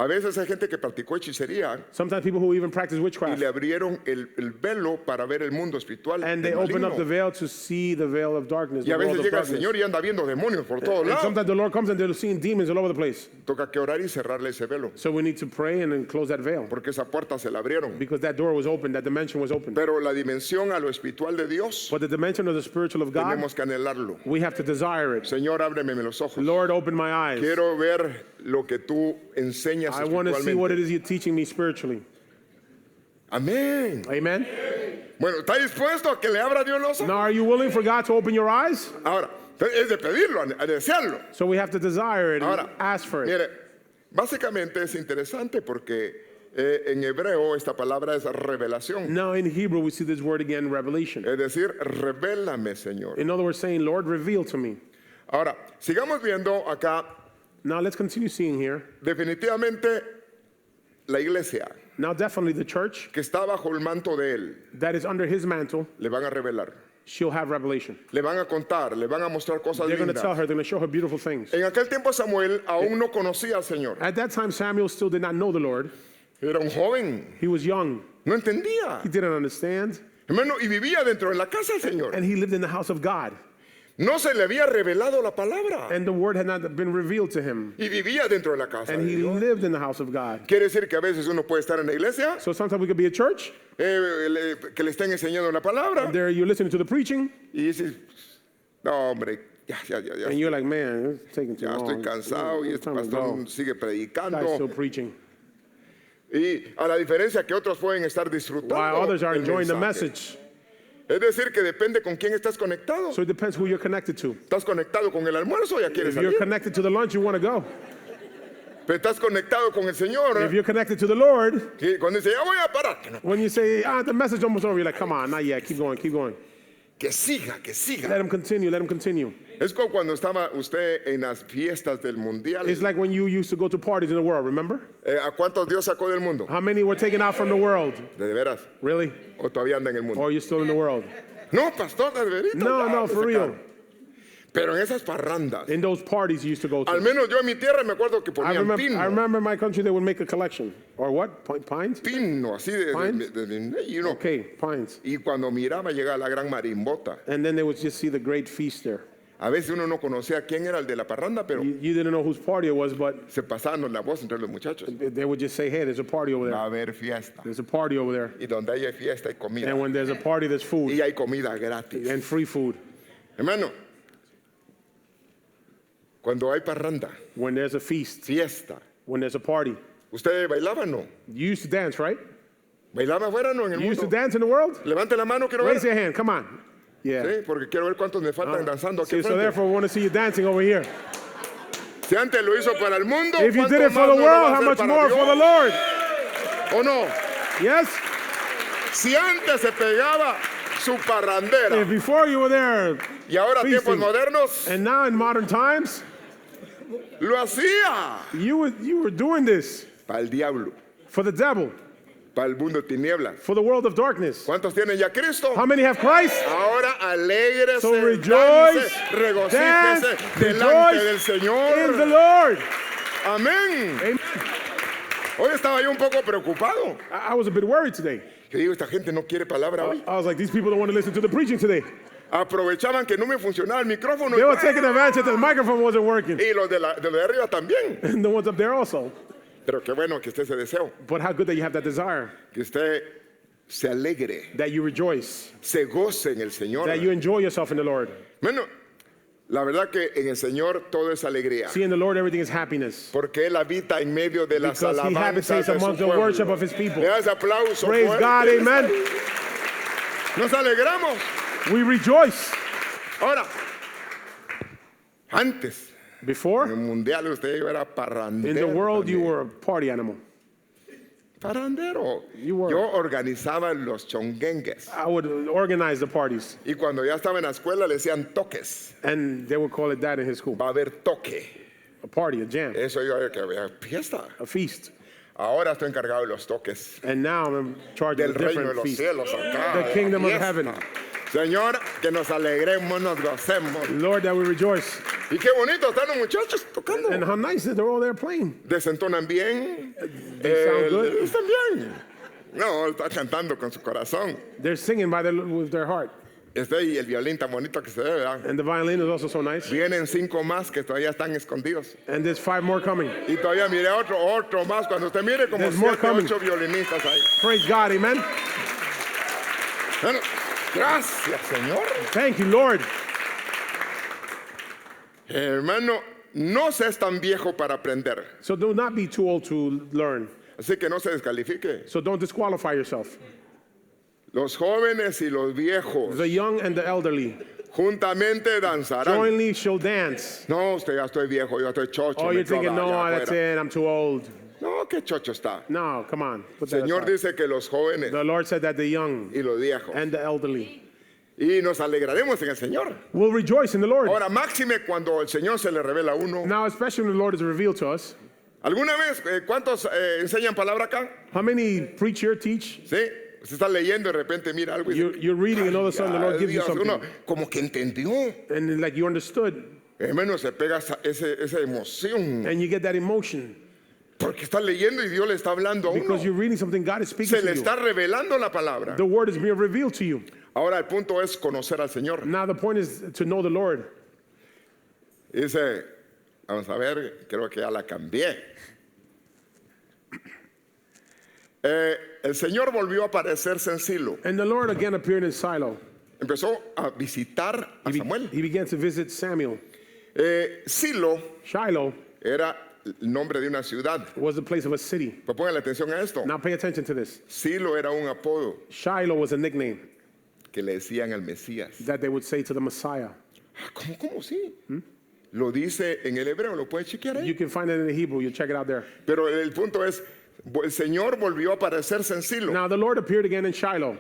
A veces hay gente que practicó hechicería Sometimes people who even practice y witchcraft. le abrieron el velo para ver el mundo espiritual And del they open up maligno. the veil to see the veil of darkness, Y the a world veces of llega el darkness. Señor y anda viendo demonios por todos And lados. sometimes the Lord comes and they're seeing demons all over the place. Toca que orar y cerrarle ese velo, So we need to pray and then close that veil porque esa puerta se la abrieron. because that door was open, that dimension was open. Pero la dimensión a lo espiritual de Dios, But the dimension of the spiritual of God, tenemos que anhelarlo. we have to desire it. Señor, ábreme los ojos. Lord, open my eyes. Quiero ver lo que tú enseñas I want to see what it espiritualmente. is you're teaching me spiritually. Amén. Amen? Bueno, ¿está dispuesto a que le abra Dios los ojos? Now, are you willing for God to open your eyes? Ahora, es de pedirlo, a desearlo. So we have to desire it and Ahora, ask for it. mire, básicamente es interesante porque en hebreo esta palabra es revelación. Now, in Hebrew, we see this word again, revelation. Es decir, revélame, Señor. In other words, saying, Lord, reveal to me. Ahora, sigamos viendo acá, Now, let's continue seeing here. definitivamente la iglesia Now, definitely the church que está bajo el manto de él, that is under his mantle, le van a revelar, she'll have revelation. le van a contar, le van a mostrar cosas They're going to tell lindas. her, they're going to show her beautiful things. En aquel tiempo Samuel aún no conocía al Señor. At that time, Samuel still did not know the Lord. Era un joven, He was young. no entendía. He didn't understand. Hermano, y vivía dentro de la casa del Señor. And he lived in the house of God. No se le había revelado la palabra. And the word had not been revealed to him. Y vivía dentro de la casa And de he Dios. lived in the house of God. Quiere decir que a veces uno puede estar en la iglesia, So sometimes we could be a church, que le estén enseñando la palabra, there you're listening to the preaching, y dices, no hombre, ya and you're like, man, it's taking too estoy long. cansado y It's este time to pastor go. sigue Guy's still predicando. preaching. Y a la diferencia que otros pueden estar disfrutando While others are el enjoying the mensaje. message. Es decir, que depende con quién estás conectado. So it depends who you're connected to. ¿Estás conectado con el almuerzo? Ya quieres If you're salir. connected to the lunch, you want to go. Pero estás conectado con el Señor. If you're connected to the Lord, Sí, cuando dice, ya voy a parar. Que no, when you say, the message almost over, you're like, come on, not yet, keep going, keep going. que siga, que siga. Let him continue, let him continue. Es como cuando estaba usted en las fiestas del mundial. It's like when you used to go to parties in the world, remember? ¿A cuántos Dios sacó del mundo? How many were taken out from the world? ¿De veras? Really? ¿O todavía anda en el mundo? Or you're still in the world? No, pastor, de veras. No, for real. Pero en esas parrandas, In those parties you used to go al to. menos yo en mi tierra me acuerdo que I ponían pino. remember in my country they would make a collection. Or what? Pines? Pino, así Pines? y uno. Okay, pines. Y cuando miraba llegaba la gran marimbota. And then they would just see the great feast there. A veces uno no conocía quién era el de la parranda, pero You didn't know whose party it was, but se pasaban la voz entre los muchachos. they would just say, hey, there's a party over Va a there. haber fiesta. There's a party over there. Y donde haya fiesta hay comida. And when there's a party, there's food Y hay comida gratis. and free food. Hermano, cuando hay parranda, When there's a feast, fiesta, when there's a party. ¿usted bailaba o no? You used to dance, right? ¿Bailaba afuera o no en el You used to mundo? dance in the world? Levante la mano, quiero Raise ver. your hand, come on. Yeah. Sí, porque quiero ver cuántos me faltan danzando aquí See, so enfrente. therefore, we want to see you dancing over here. Si antes lo hizo para el mundo, If you ¿cuánto did it for más the no lo va world, a how hacer much para more for the Dios? Lord? ¿O no? Yes? Si antes se pegaba su parrandera If before you were there, y ahora tiempos feasting. modernos, and now in modern times, lo hacía you were doing this para el diablo, for the devil, para el mundo de tinieblas. for the world of darkness. ¿Cuántos tienen ya Cristo? How many have Christ? Ahora alégrese, So rejoice, dance, regocíjese dance, delante rejoice del in the Señor. Lord. Amén. Amen. Hoy estaba yo un poco preocupado. I was a bit worried today. Que digo, esta gente no quiere palabra hoy. I was like, these people don't want to listen to the preaching today. Aprovechaban que no me funcionaba el micrófono. They were taking advantage that the microphone wasn't working. Y los de los de arriba también. And the ones up there also. Pero qué bueno que esté ese deseo. But how good that you have that desire, Que usted se alegre, that you rejoice, se goce en el Señor. that you enjoy yourself in the Lord. Bueno, la verdad que en el Señor todo es alegría. See, in the Lord, everything is happiness. Porque Él habita en medio de las Because he alabanzas habitates de su among the pueblo. worship of his people. Le das aplauso Praise fuerte. God, amen. Nos alegramos. We rejoice. Ahora, antes, en Before, el mundial usted era parrandero. in the world, you también. were a party animal. Parrandero. You were. Yo organizaba los chonguengues. I would organize the parties, Y cuando ya estaba en la escuela le decían toques. and they would call it that in his school. Va a haber toque. A party, a jam, Eso yo que había fiesta. a feast. Ahora estoy encargado de los toques. And now I'm in charge Del of a reino de different los feast. cielos acá. The de kingdom of fiesta. heaven. Señor, que nos alegremos, nos gocemos. Lord, that we rejoice. Y qué bonito están los muchachos tocando. And how nice that they're all there playing. Desentonan bien. They sound good. Están bien. No, está cantando con su corazón. They're singing with their heart. Y el violín tan bonito que se ve, ¿verdad? And the violin is also so nice. Vienen 5 más que todavía están escondidos. And there's 5 more coming. Y todavía mire otro más. Cuando usted mire como There's more 7, coming. 8 violinistas ahí. Praise God, amen. Bueno, gracias, Señor. Thank you, Lord. Hermano, no seas tan viejo para aprender. So do not be too old to learn. Así que no se descalifique. So don't disqualify yourself. Los jóvenes y los viejos The young and the elderly juntamente danzarán. jointly shall dance. No, usted ya estoy viejo, yo estoy chocho. Oh, me you're thinking, quedo no, allá that's afuera. it, I'm too old. No, qué chocho está. No, come on. Put El that Señor aside. dice que los jóvenes The Lord said that the young y los viejos. and the elderly Y nos alegraremos en el Señor. will rejoice in the Lord. Ahora, máxime cuando el Señor se le revela a uno. Now, especially when the Lord is revealed to us. ¿Alguna vez, cuántos enseñan palabra acá? How many preach here, teach? ¿Sí? Usted está leyendo y de repente mira algo y dice, You're reading and all of a sudden the Lord "Ay, gives you Dios", something. uno como que entendió. And like you understood. Hermano, se pega esa emoción. And you get that emotion. Porque está leyendo y Dios le está hablando a uno. Because you're reading something God is speaking Se le to you. está revelando la palabra. The word is being revealed to you. Ahora el punto es conocer al Señor. Now the point is to know the Lord. Dice, vamos a ver, creo que ya la cambié. El Señor volvió a aparecerse en Silo. And the Lord again appeared in Shiloh. Empezó a visitar a Samuel. He began to visit Samuel. Silo Shiloh era el nombre de una ciudad. was the place of a city. Pues póngale atención a esto. Now pay attention to this. Silo era un apodo Shiloh was a nickname que le decían al Mesías. that they would say to the Messiah. ¿Cómo sí? Lo dice en el hebreo, lo puede chequear ahí. You can find it in the Hebrew. You check it out there. Pero el punto es, el Señor volvió a aparecerse en Silo. Now the Lord appeared again in Shiloh.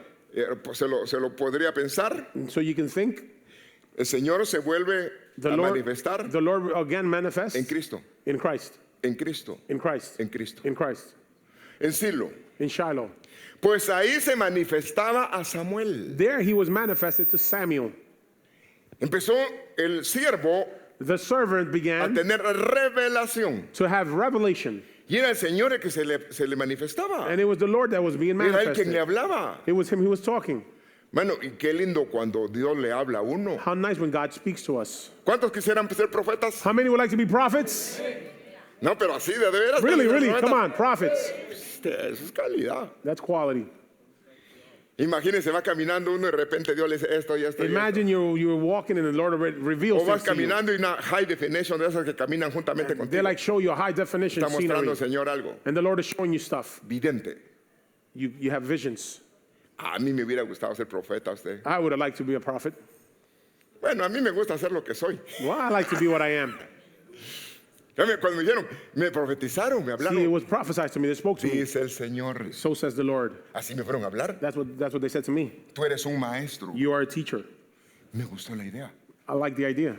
Pues se lo podría pensar. So you can think El Señor se vuelve the a Lord, manifestar the Lord again manifests en Cristo, in Christ, en Cristo, in Christ, en Cristo, in Christ, en Silo. in Shiloh. Pues ahí se manifestaba a Samuel. There he was manifested to Samuel. Empezó el siervo The servant a began tener revelación. to have revelation. Y era el Señor el que se le manifestaba. And it was the Lord that was being Era él quien le manifested. hablaba. It was him who was talking. Bueno, y qué lindo cuando Dios le habla a uno. How nice when God speaks to us. ¿Cuántos quisieran ser profetas? How many would like to be prophets? No, pero así de veras. Really, ¿quieren ser really, come profetas? on, prophets. Eso es calidad. That's quality. Imagínense, va caminando uno y de repente Dios le dice esto y esto. Y esto. Imagine you're walking and the Lord already reveals O vas things to you. caminando y una high definition de esas que caminan juntamente They contigo. like show you a high definition Está mostrando scenery. el Señor algo. And the Lord is showing you stuff. Vidente. You have visions. A mí me hubiera gustado ser profeta usted. I would have liked to be a prophet. Bueno, a mí me gusta ser lo que soy. Well, I like to be what I am. Cuando me dijeron, me profetizaron, me See, it hablaron. was prophesied to me. They spoke to me. Dice el Señor. So says the Lord. Así me fueron a hablar. That's what they said to me. Tú eres un maestro. You are a teacher. Me gustó la idea. I like the idea.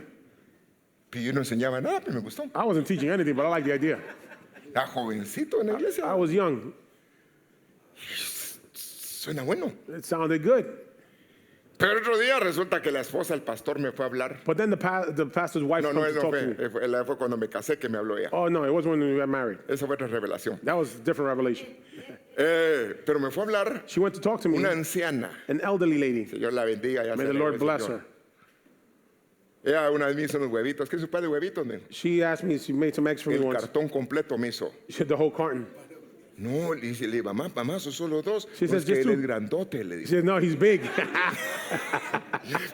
Que yo no enseñaba nada, pero me gustó. I wasn't teaching anything, but I like the idea. Era jovencito en la iglesia. I was young. Suena bueno. It sounded good. Pero otro día resulta que la esposa del pastor me fue a hablar. But then the pastor's wife No, comes to no talk to me. fue cuando me casé que me habló ella. Oh, no, it wasn't when we got married. Esa fue otra revelación. That was a different revelation. Pero me fue a hablar She went to talk to me, una anciana. an elderly lady. Señor la bendiga. Ya May se the le Lord el bless Señor. her. Ella una vez me hizo unos huevitos. ¿Qué es su padre de huevitos? Me? She asked me, she made some eggs for me El once. cartón completo me hizo. She had the whole carton. No, le dice, mamá, son solo dos. She Pues says, que "Just él two." es grandote, le She dice. said, no, he's big.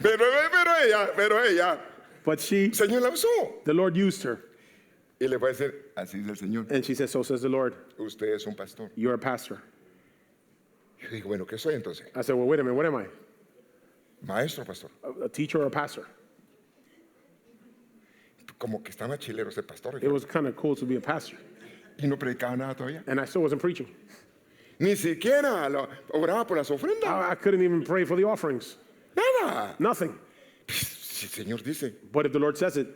Pero ella, But she, el Señor la usó. the Lord used her. Y le fue a decir, así es el Señor, And she said, so says the Lord. usted es un pastor. You're a pastor. Yo digo, bueno, ¿qué soy entonces? I said, well, wait a minute, what am I? Maestro, pastor. A teacher or a pastor? Como que estaba chilero ser pastor. It was kind of cool to be a pastor. Y no predicaba nada todavía. And I still wasn't preaching. Ni siquiera oraba por las ofrendas. I couldn't even pray for the offerings. Nada. Nothing. Si el Señor dice, But if the Lord says it,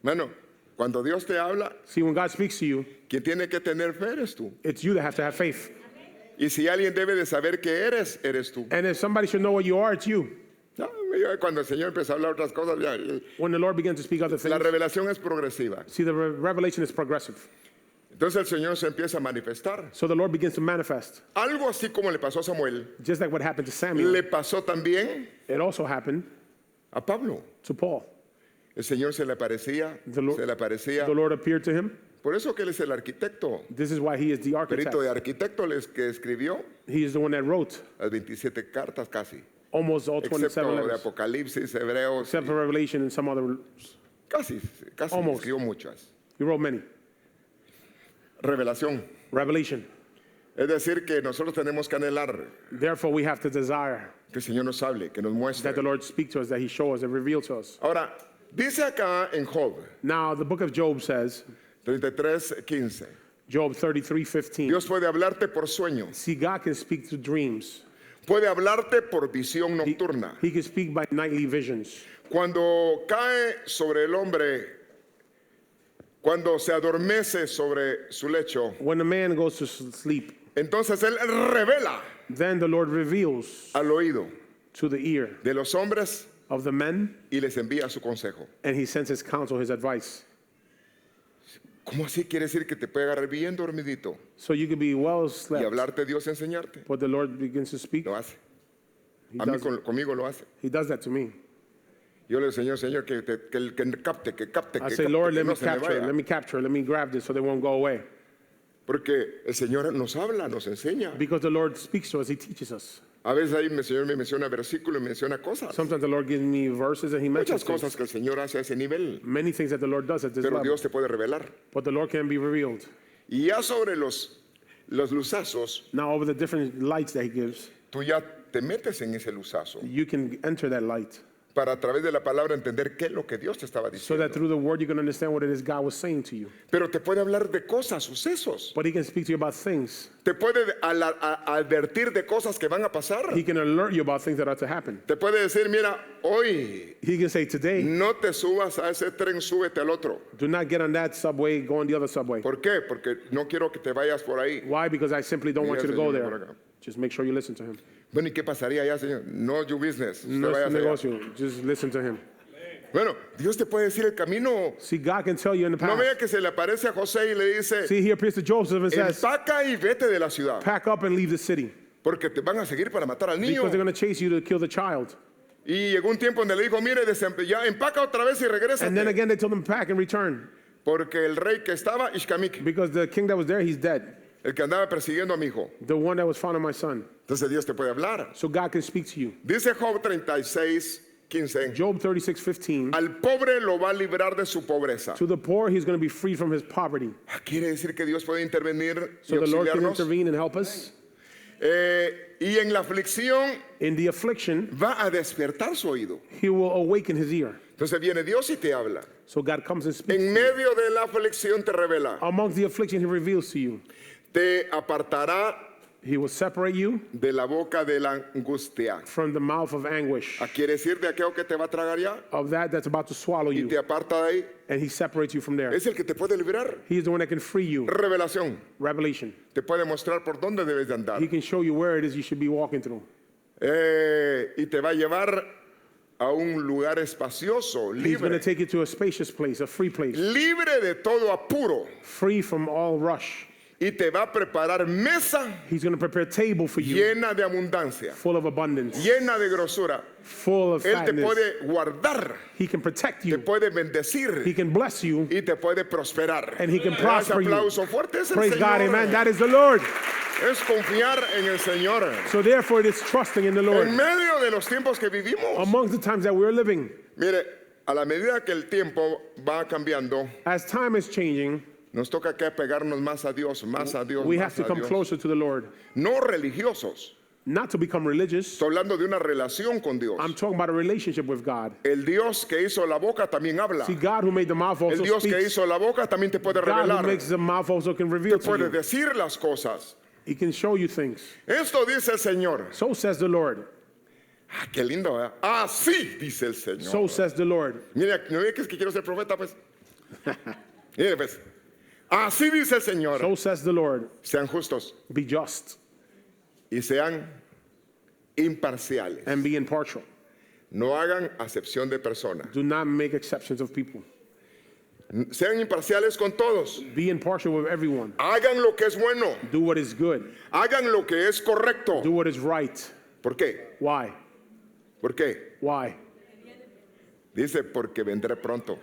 mano, cuando Dios te habla, see, when God speaks to you, quien tiene que tener fe eres tú. it's you that have to have faith. Y si alguien debe de saber que eres tú. And if somebody should know what you are, it's you. Ya, cuando el Señor empezó a hablar otras cosas, ya, When the Lord begins to speak other la things, revelación es progresiva. see, the revelation is progressive. Entonces el Señor se empieza a manifestar. So the Lord begins to manifest. Algo así como le pasó a Samuel, Just like what happened to Samuel, le pasó también it also happened a Pablo. to Paul. El Señor se le aparecía, The Lord- se le aparecía. The Lord appeared to him. Por eso que él es el arquitecto. This is why he is the architect. Perito de arquitecto que escribió He is the one that wrote las 27 cartas casi. almost all 27 Excepto de letters, Apocalipsis, Hebreos. except for Revelation and some other. Casi Almost. escribió muchas. He wrote many. Revelación. Revelation. Es decir, que nosotros tenemos que anhelar Therefore, we have to desire que el Señor nos hable, que nos muestre. that the Lord speak to us, that He show us, and reveal to us. Ahora, dice acá en Job Now, the book of Job says, 33:15, Job 33:15. Dios puede hablarte por sueño, See, God can speak to dreams. puede hablarte por visión nocturna. He can speak by nightly visions. Cuando cae sobre el hombre, cuando se adormece sobre su lecho, When a man goes to sleep, entonces él revela then the Lord reveals al oído to the ear de los hombres of the men, y les envía su consejo. and He sends His counsel, His advice. ¿Cómo así quiere decir que te puede agarrar bien dormidito So you can be well y slept, hablarte Dios y enseñarte? but the Lord begins to speak. Lo hace. He A mí does, conmigo lo hace. he does that to me. Yo le enseño, Señor, que capte, I que say, capte, Lord, que let no me se me capture it, vaya. let me capture it, let me grab this so they won't go away. Porque el Señor nos habla, nos enseña. Because the Lord speaks to us, He teaches us. A veces ahí el Señor me menciona versículos y menciona cosas. Sometimes the Lord gives me verses and He mentions Muchas cosas things. que el Señor hace a ese nivel. Many things that the Lord does at this Pero level. Dios te puede revelar. But the Lord can be revealed. Y ya sobre los luzazos, Now, over the different lights that He gives, tú ya te metes en ese luzazo you can enter that light. para a través de la palabra entender qué es lo que Dios te estaba So that diciendo. through the word you can understand what it is God was saying to you. Pero te puede hablar de cosas, sucesos. But He can speak to you about things. Te puede advertir de cosas que van a pasar. He can alert you about things that are to happen. Te puede decir, mira, hoy He can say, today, no te subas a ese tren, súbete al otro. do not get on that subway, go on the other subway. ¿Por qué? Porque no quiero que te vayas por ahí. Why? Because I simply don't want you to go Señor, por there. acá. Just make sure you listen to Him. Bueno, ¿y qué pasaría allá, Señor? No your business. Usted No es vaya tu allá. negocio. Just listen to Him. Bueno, Dios te puede decir el camino. See, God can tell you in the No vea past. que se le aparece a José y le dice, See, He appears to Joseph and says, empaca y vete de la ciudad, pack up and leave the city. porque te van a seguir para matar al niño. Because they're going to chase you to kill the child. Y llegó un tiempo donde le dijo, mire, ya empaca otra vez y regresa. And then again, they told him pack and return. Porque el rey que estaba, Ishkamik, Because the king that was there, he's dead. el que andaba persiguiendo a mi hijo. The one that was found on my son. Entonces Dios te puede hablar. So God can speak to you. Dice Job 36:15, Job 36:15. al pobre lo va a librar de su pobreza. To the poor, he's going to be freed from his poverty. Quiere decir que Dios puede intervenir y So the Lord can auxiliarnos. intervene and help us. Y Y en la aflicción In the affliction, va a despertar su oído. he will awaken his ear. Entonces viene Dios y te habla. So God comes and speaks. En medio de la aflicción te revela. Amongst the affliction, he reveals to you. Te apartará He will separate you de la boca de la angustia. from the mouth of anguish, Quiere decir de aquello que te va a tragar ya of that that's about to swallow y you, te aparta de ahí. and he separates you from there. Es el que te puede liberar. He is the one that can free you. Revelación. Revelation. Te puede mostrar por dónde debes de andar. He can show you where it is you should be walking through. Y te va a llevar a un lugar espacioso, He's going to libre. take you to a spacious place, a free place, Libre de todo apuro. free from all rush. Y te va a preparar mesa He's going to prepare a table for you, llena de abundancia, full of abundance, llena de grosura. full of Él te fatness. puede guardar, He can protect te you. puede bendecir He can bless you, y te puede prosperar. and he can Ese prosper you. aplauso fuerte es el Praise God, Señor. amen. That is the Lord. Es confiar en el Señor. So therefore, it is trusting in the Lord. En medio de los tiempos que vivimos. Amongst the times that we're living, Mire, a la medida que el tiempo va cambiando, as time is changing, nos toca que pegarnos más a Dios, más a Dios, we más have to a come Dios. closer to the Lord. No religiosos. Not to become religious. Estoy hablando de una relación con Dios. I'm talking about a relationship with God. El Dios que hizo la boca también habla. See, God who made the mouth El also Dios que speaks. hizo la boca también te puede God who revelar. makes the mouth also can Te reveal to puede you. decir las cosas. He can show you things. Esto dice el Señor. So says the Lord. Ah, qué lindo, ¿verdad? Así dice el Señor. So says the Lord. Mire, ¿no ve que es que quiero ser profeta, pues? Mire, pues. Así dice el Señor. So says the Lord. Sean justos Be just y sean imparciales. and be impartial. No hagan acepción de personas. Do not make exceptions of people. Sean imparciales con todos. Be impartial with everyone. Hagan lo que es bueno. Do what is good. Hagan lo que es correcto. Do what is right. ¿Por qué? Why? ¿Por qué? Why? Dice, porque vendré pronto.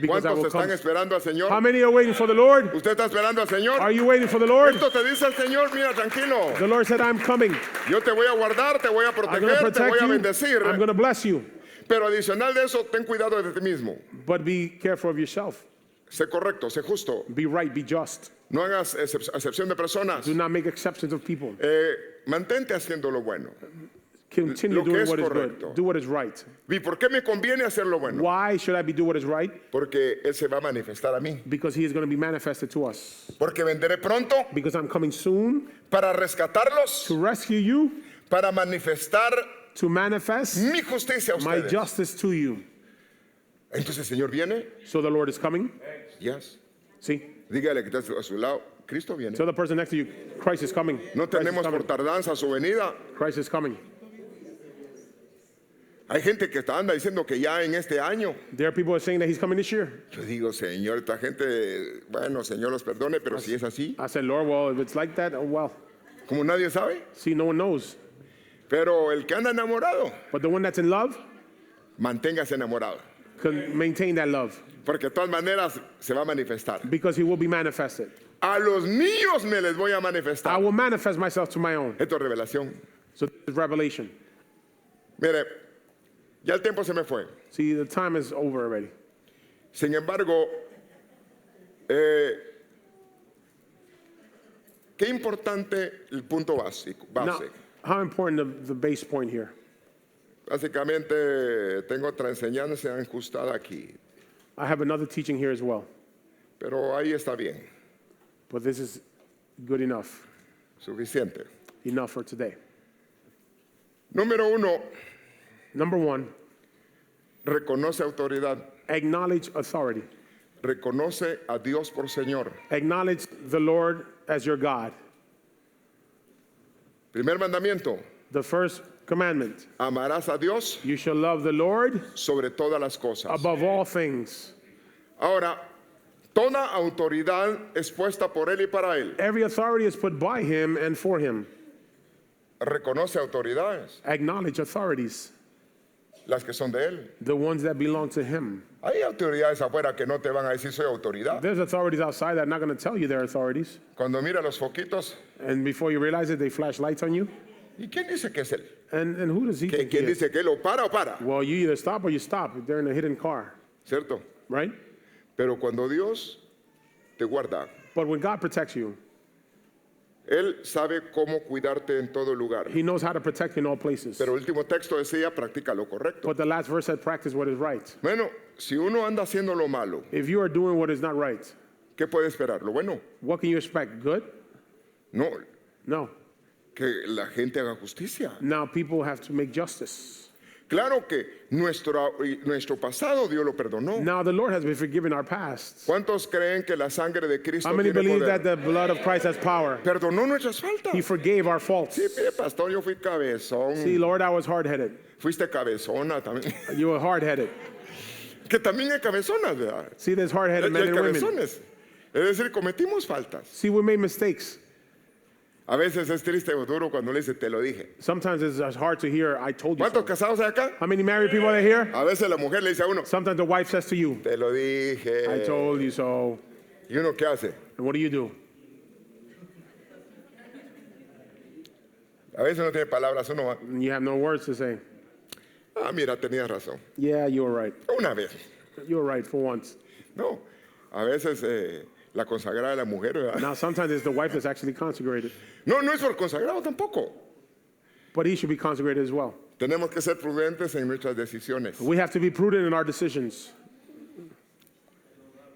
Because I ¿Cuántos will están come. esperando al Señor? How many are waiting for the Lord? ¿Usted está esperando al Señor? Are you waiting for the Lord? Esto te dice el Señor, mira, tranquilo. The Lord said, I'm coming. Yo te voy a guardar, te voy a I'm going to proteger, te voy protect a you. bendecir. I'm going to bless you. Pero adicional de eso, ten cuidado de ti mismo. But be careful of yourself. Sé correcto, sé justo. Be right, be just. No hagas acepción de personas. Do not make exceptions of people. Mantente haciendo lo bueno. Continue lo que doing es what is correcto. good. Do what is right. ¿Y por qué me conviene hacer lo bueno? Why should I be doing what is right? Porque Él se va a manifestar a mí. Because he is going to be manifested to us. Porque vendré pronto Because I'm coming soon para rescatarlos, to rescue you, para manifestar to manifest mi justicia a my ustedes. justice to you. Entonces el Señor viene. So the Lord is coming. Yes. See? Dígale que está a su lado. Cristo viene. Tell the person next to you, Christ is coming. No Christ is tenemos por coming. tardanza su venida. Christ is coming. Hay gente que anda diciendo que ya en este año. There are people who are saying that he's coming this year. Yo digo, Señor, esta gente, bueno, Señor los perdone, pero si es así, I said, Lord, well, if it's like that, oh well. como nadie sabe. See, no one knows. Pero el que anda enamorado, But the one that's in love manténgase enamorado. can maintain that love Porque de todas maneras se va a manifestar. because he will be manifested. A los míos me les voy a I manifestar. will manifest myself to my own. Esto es revelación. So this is revelation. Mire, ya el tiempo se me fue. See, the time is over already. Sin embargo, qué importante el punto básico. Now, how important the base point here? Básicamente tengo otra enseñanza ajustada aquí, I have another teaching here as well, pero ahí está bien, but this is good enough. suficiente. Enough for today. Número uno, Number one, reconoce autoridad, acknowledge authority. reconoce a Dios por Señor. Acknowledge the Lord as your God. Primer mandamiento, The first commandment, amarás a Dios you shall love the Lord sobre todas las cosas. above all things. Ahora, toda autoridad es puesta por Él y para Él. Every authority is put by him and for him. Reconoce autoridades, Acknowledge authorities, las que son de Él. the ones that belong to him. Hay autoridades afuera que no te van a decir soy autoridad. There's authorities outside that are not going to tell you they're authorities. Cuando mira los foquitos, And before you realize it, they flash lights on you. ¿y quién dice que es Él? And who does he think he ¿Quién is? dice que Él o para? Well, you either stop or you stop. They're in a hidden car, ¿Cierto? right? Pero cuando Dios te guarda, But when God protects you, Él sabe cómo cuidarte en todo lugar. He knows how to protect you in all places. Pero el último texto decía, practica lo correcto. But the last verse said, practice what is right. Bueno, si uno anda haciendo lo malo, If you are doing what is not right, ¿qué puede esperar? Lo bueno. what can you expect? Good? No, No. que la gente haga justicia. Now people have to make justice. Claro que nuestro pasado Dios lo perdonó. Now the Lord has been forgiven our past. ¿Cuántos creen que la sangre de Cristo How many tiene believe poder? that the blood of Christ has power? Perdonó nuestras He faltas. forgave our faults. Sí, mire, pastor, yo fui cabezón. See, Lord, I was hard-headed. Fuiste cabezona también. You were hard-headed. Que también hay cabezonas, ¿verdad? See, there's Y hard-headed men hay and women. cabezones. Es decir, cometimos faltas. See, we made mistakes. A veces es triste o duro cuando le dice, te lo dije. Sometimes it's hard to hear, I told you so. ¿Cuántos casados hay acá? How many married people are here? A veces la mujer le dice a uno, Sometimes the wife says to you, te lo dije. I told you so. ¿Y uno qué hace? And what do? A veces no tiene palabras, uno va, And you have no words to say. mira, tenías razón. Yeah, you were right. Una vez. You were right for once. No, a veces la consagrada de la mujer, ¿verdad? Now, sometimes it's the wife that's actually consecrated. No, no es por consagrado tampoco. But he should be consecrated as well. Tenemos que ser prudentes en nuestras decisiones. We have to be prudent in our decisions.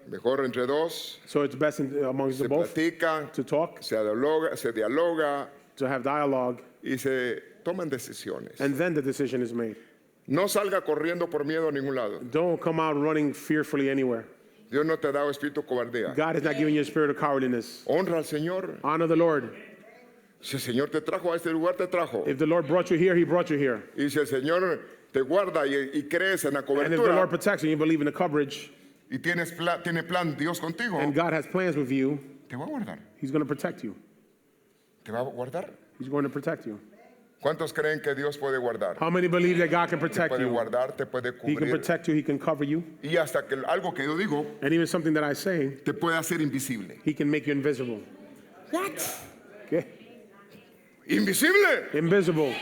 Mejor entre dos, So it's best amongst se the both platica, to talk, se dialoga to have dialogue, y se toman decisiones. and then the decision is made. No salga corriendo por miedo a ningún lado. Don't come out running fearfully anywhere. Dios no te ha dado espíritu de cobardía. God has not given you a spirit of cowardliness. Honra al Señor. Honor the Lord. Si el Señor te trajo a este lugar, te trajo. If the Lord brought you here, he brought you here. Y si el Señor te guarda y crees en la And if the Lord cobertura protects you, you believe in the coverage, y tiene plan Dios contigo, and God has plans with you, te va a guardar. he's going to protect you. Te va a guardar. He's going to protect you. ¿Cuántos creen que Dios puede guardar? How many believe that God can protect Puede you? guardar, te puede He can cubrir. protect you, he can cover you, Y hasta que algo que yo digo and even something that I say, te puede hacer invisible. he can make you invisible. What? Okay? Invisible. Invisible.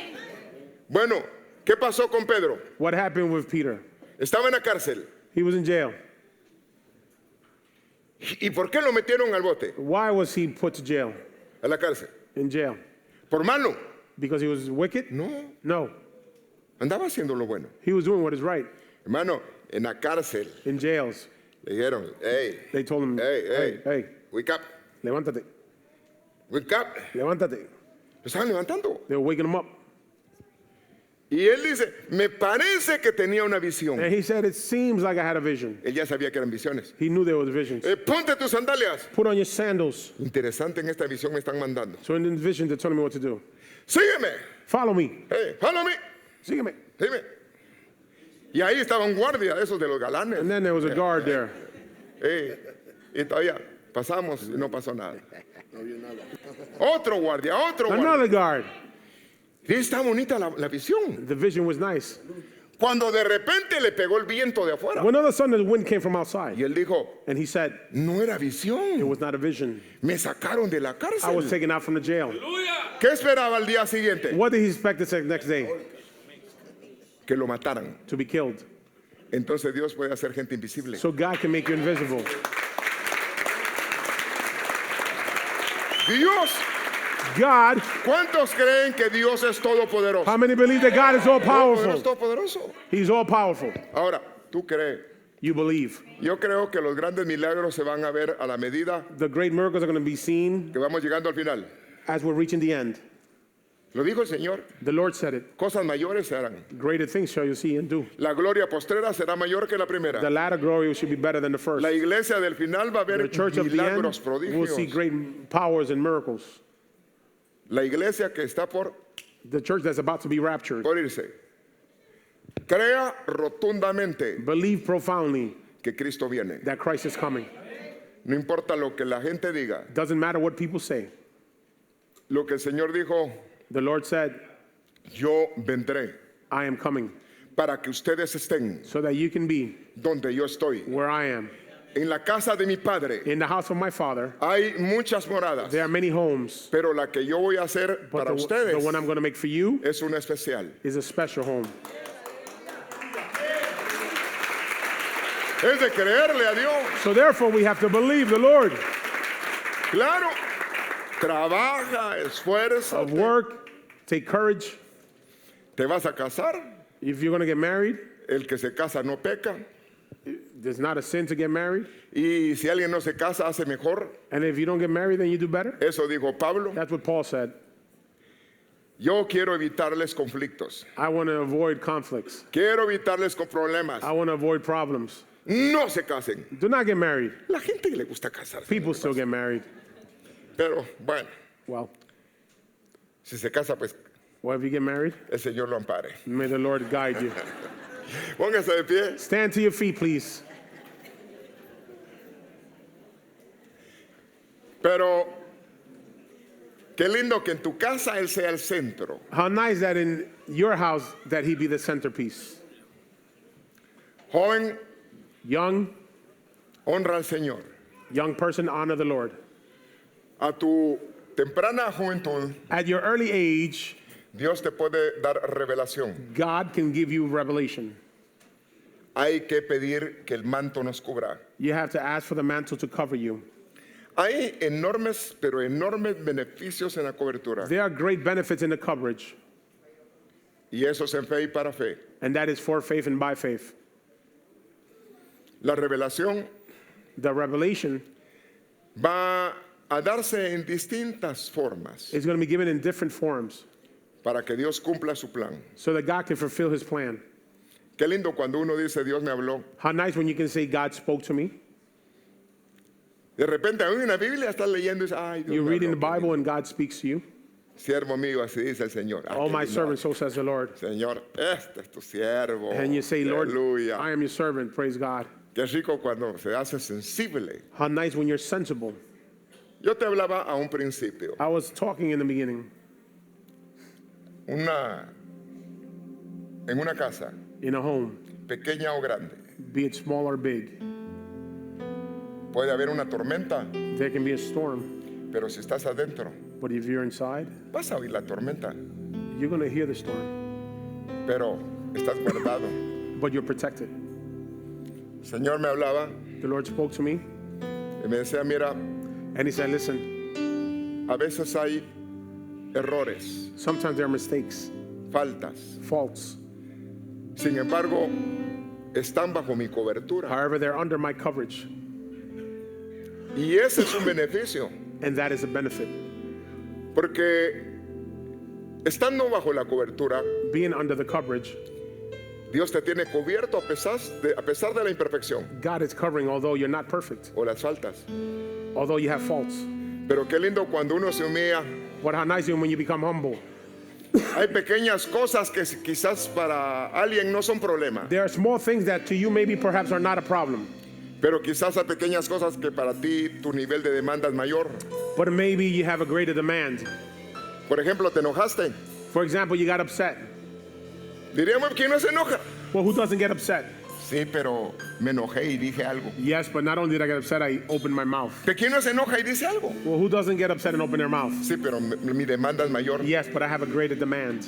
Bueno, ¿qué pasó con Pedro? What happened with Peter? Estaba en la cárcel. He was in jail. ¿Y por qué lo metieron al bote? Why was he put to jail? A la cárcel. In jail? ¿Por malo? Because he was wicked? No, No. andaba haciendo lo bueno. He was doing what is right. Hermano, en la cárcel In jails, le dijeron, hey, they told him, hey, hey, wake up, levántate, wake up. levántate. Lo estaban levantando. They were waking him up. Y él dice, me parece que tenía una visión. And he said, it seems like I had a vision. Él ya sabía que eran visiones. He knew there was visions. Ponte tus sandalias. Put on your sandals. Interesante, en esta visión me están mandando. So in the vision, they're telling me what to do. Sígueme. Follow me. Hey, follow me. Sígueme. Sígueme. Y ahí estaba un guardia de esos de los galanes. And then there was a guard there. Hey, y todavía pasamos y no pasó nada. Otro guardia, otro guardia. Another guard. Y está bonita la visión. The vision was nice. Cuando de repente le pegó el viento de afuera. When all of a sudden the wind came from outside. Y él dijo, And he said, no era it visión. was not a vision. Me sacaron de la I was cárcel. taken out from the jail. ¿Qué esperaba al día siguiente? What did he expect the next day? Que lo mataran. To be killed. Entonces Dios puede hacer gente invisible. So God can make you invisible. Dios, God, ¿cuántos creen que Dios es todopoderoso? how many believe that God is all Todopoderoso, powerful? todopoderoso. He's all powerful. Ahora, ¿tú crees? You believe. Yo creo que los grandes milagros se van a ver a la medida The great miracles are going to be seen que vamos llegando al final. as we're reaching the end. Lo dijo el Señor. The Lord said it. Cosas mayores se harán. Greater things shall you see and do. La gloria postrera será mayor que la primera. The latter glory should be better than the first. La iglesia del final va a ver The church of the end milagros, will see prodigios. great powers and miracles. La iglesia que está por The church that's about to be raptured. irse. Crea rotundamente Believe profoundly que Cristo viene. that Christ is coming. No importa lo que la gente diga. Doesn't matter what people say. Lo que el Señor dijo, The Lord said, yo vendré I am coming para que ustedes estén so that you can be donde yo estoy. where I am. En la casa de mi Padre In the house of my Father, hay muchas moradas, there are many homes, pero la que yo voy a hacer but para the ustedes one I'm going to make for you es una especial. is a special home. Es de creerle a Dios. So therefore, we have to believe the Lord. Claro. trabaja, of esfuérzate. work, take courage. ¿Te vas a casar? If you're going to get married, El que se casa no peca. there's not a sin to get married. Y si alguien no se casa, hace mejor. And if you don't get married, then you do better. Eso dijo Pablo. That's what Paul said. Yo quiero evitarles conflictos. I want to avoid conflicts. Quiero evitarles con problemas. I want to avoid problems. No se casen. Do not get married. La gente le gusta casarse. People still get married. Pero bueno, Well, si se casa, pues well, if you get married, el Señor lo ampare. may the Lord guide you. Póngase de pie. Stand to your feet, please. Pero qué lindo que en tu casa Él sea el centro. How nice that in your house that he be the centerpiece. Joven, Young honra al Señor. person, honor the Lord. A tu temprana juventud, At your early age, Dios te puede dar revelación. God can give you revelation. Hay que pedir que el manto nos cubra. You have to ask for the mantle to cover you. Hay enormes, pero enormes beneficios en la cobertura. There are great benefits in the coverage, Y eso es en fe y para fe. and that is for faith and by faith. La revelación The revelation va a darse en distintas formas is going to be given in different forms para que Dios cumpla su plan. so that God can fulfill his plan. Qué lindo cuando uno dice, Dios me habló. How nice when you can say, God spoke to me. De repente, aún en la Biblia estás leyendo y dices, ay, Dios You're me reading the habló. Bible and God speaks to you. Siervo mío, así dice el Señor. Ah, Oh, qué my lindo. servant, so says the Lord. Señor, este es tu siervo. And you say, Lord, Aleluya. I am your servant. Praise God. Qué rico cuando se hace sensible. How nice when you're sensible. Yo te hablaba a un principio. I was talking in the beginning En una casa, in a home, pequeña o grande, be it small or big. puede haber una tormenta, There can be a storm, pero si estás adentro, but if you're inside, vas a oír la tormenta, you're going to hear the storm, pero estás guardado. but you're protected. El Señor me hablaba The Lord spoke to me, y me decía, mira, and he said, listen, a veces hay errores, sometimes there are mistakes, faltas. faults. Sin embargo, están bajo mi cobertura. However, they're under my coverage, Y ese es un beneficio, and that is a benefit. porque estando bajo la cobertura, Being under the coverage, Dios te tiene cubierto a pesar de la imperfección God is covering, although you're not perfect, o las faltas. although you have faults. Pero qué lindo cuando uno se humilla. But how nice when you become humble. Hay pequeñas cosas que quizás para alguien no son problema, There are small things that to you maybe perhaps are not a problem, pero quizás hay pequeñas cosas que para ti tu nivel de demanda es mayor. but maybe you have a greater demand. Por ejemplo, te enojaste. For example, you got upset. Diríamos, ¿quién no se enoja? Well, who doesn't get upset? Sí, pero me enojé y dije algo. Yes, but not only did I get upset, I opened my mouth. ¿De quién no se enoja y dice algo? Well, who doesn't get upset and open their mouth? Sí, pero mi demanda es mayor. Yes, but I have a greater demand.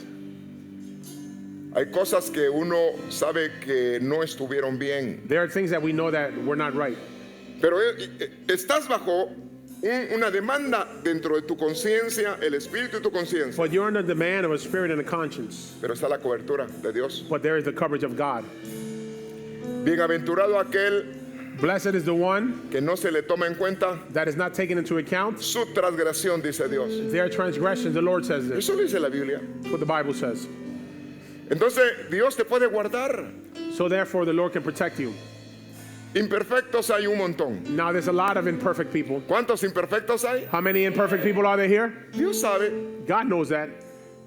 Hay cosas que uno sabe que no estuvieron bien, There are things that we know that we're not right. pero estás bajo una demanda dentro de tu conciencia, el espíritu de tu conciencia, But you're under demand of a spirit and a conscience. pero está la cobertura de Dios. But there is the coverage of God. Bienaventurado aquel Blessed is the one que no se le toma en cuenta that is not taken into account su transgresión, dice Dios. their transgressions. The Lord says this. Eso lo dice la Biblia. That's what the Bible says. Entonces, Dios te puede guardar. So therefore, the Lord can protect you. Imperfectos hay un montón. Now, there's a lot of imperfect people. ¿Cuántos imperfectos hay? How many imperfect people are there here? Dios sabe. God knows that.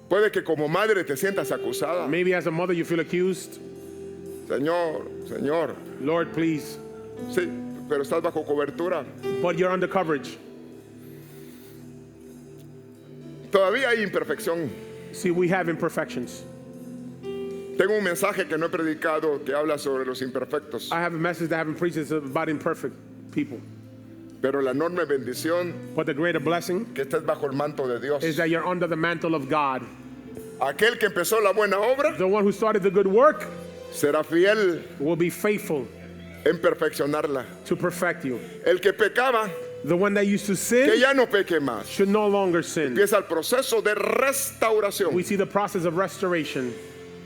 Puede que como madre te sientas acusada. Maybe as a mother you feel accused. Señor, Señor. Lord, please. Sí, pero estás bajo cobertura. But you're under coverage. Todavía hay imperfección. See, we have imperfections. Tengo un mensaje que no he predicado que habla sobre los imperfectos. I have a message that I haven't preached. It's about imperfect people. Pero la enorme bendición But the greater blessing que estés bajo el manto de Dios. is that you're under the mantle of God. Aquel que empezó la buena obra The one who started the good work será fiel will be faithful en perfeccionarla. to perfect you. El que pecaba The one that used to que sin ya no peque más. should no longer sin. Empieza el proceso de We restauración. see the process of restoration.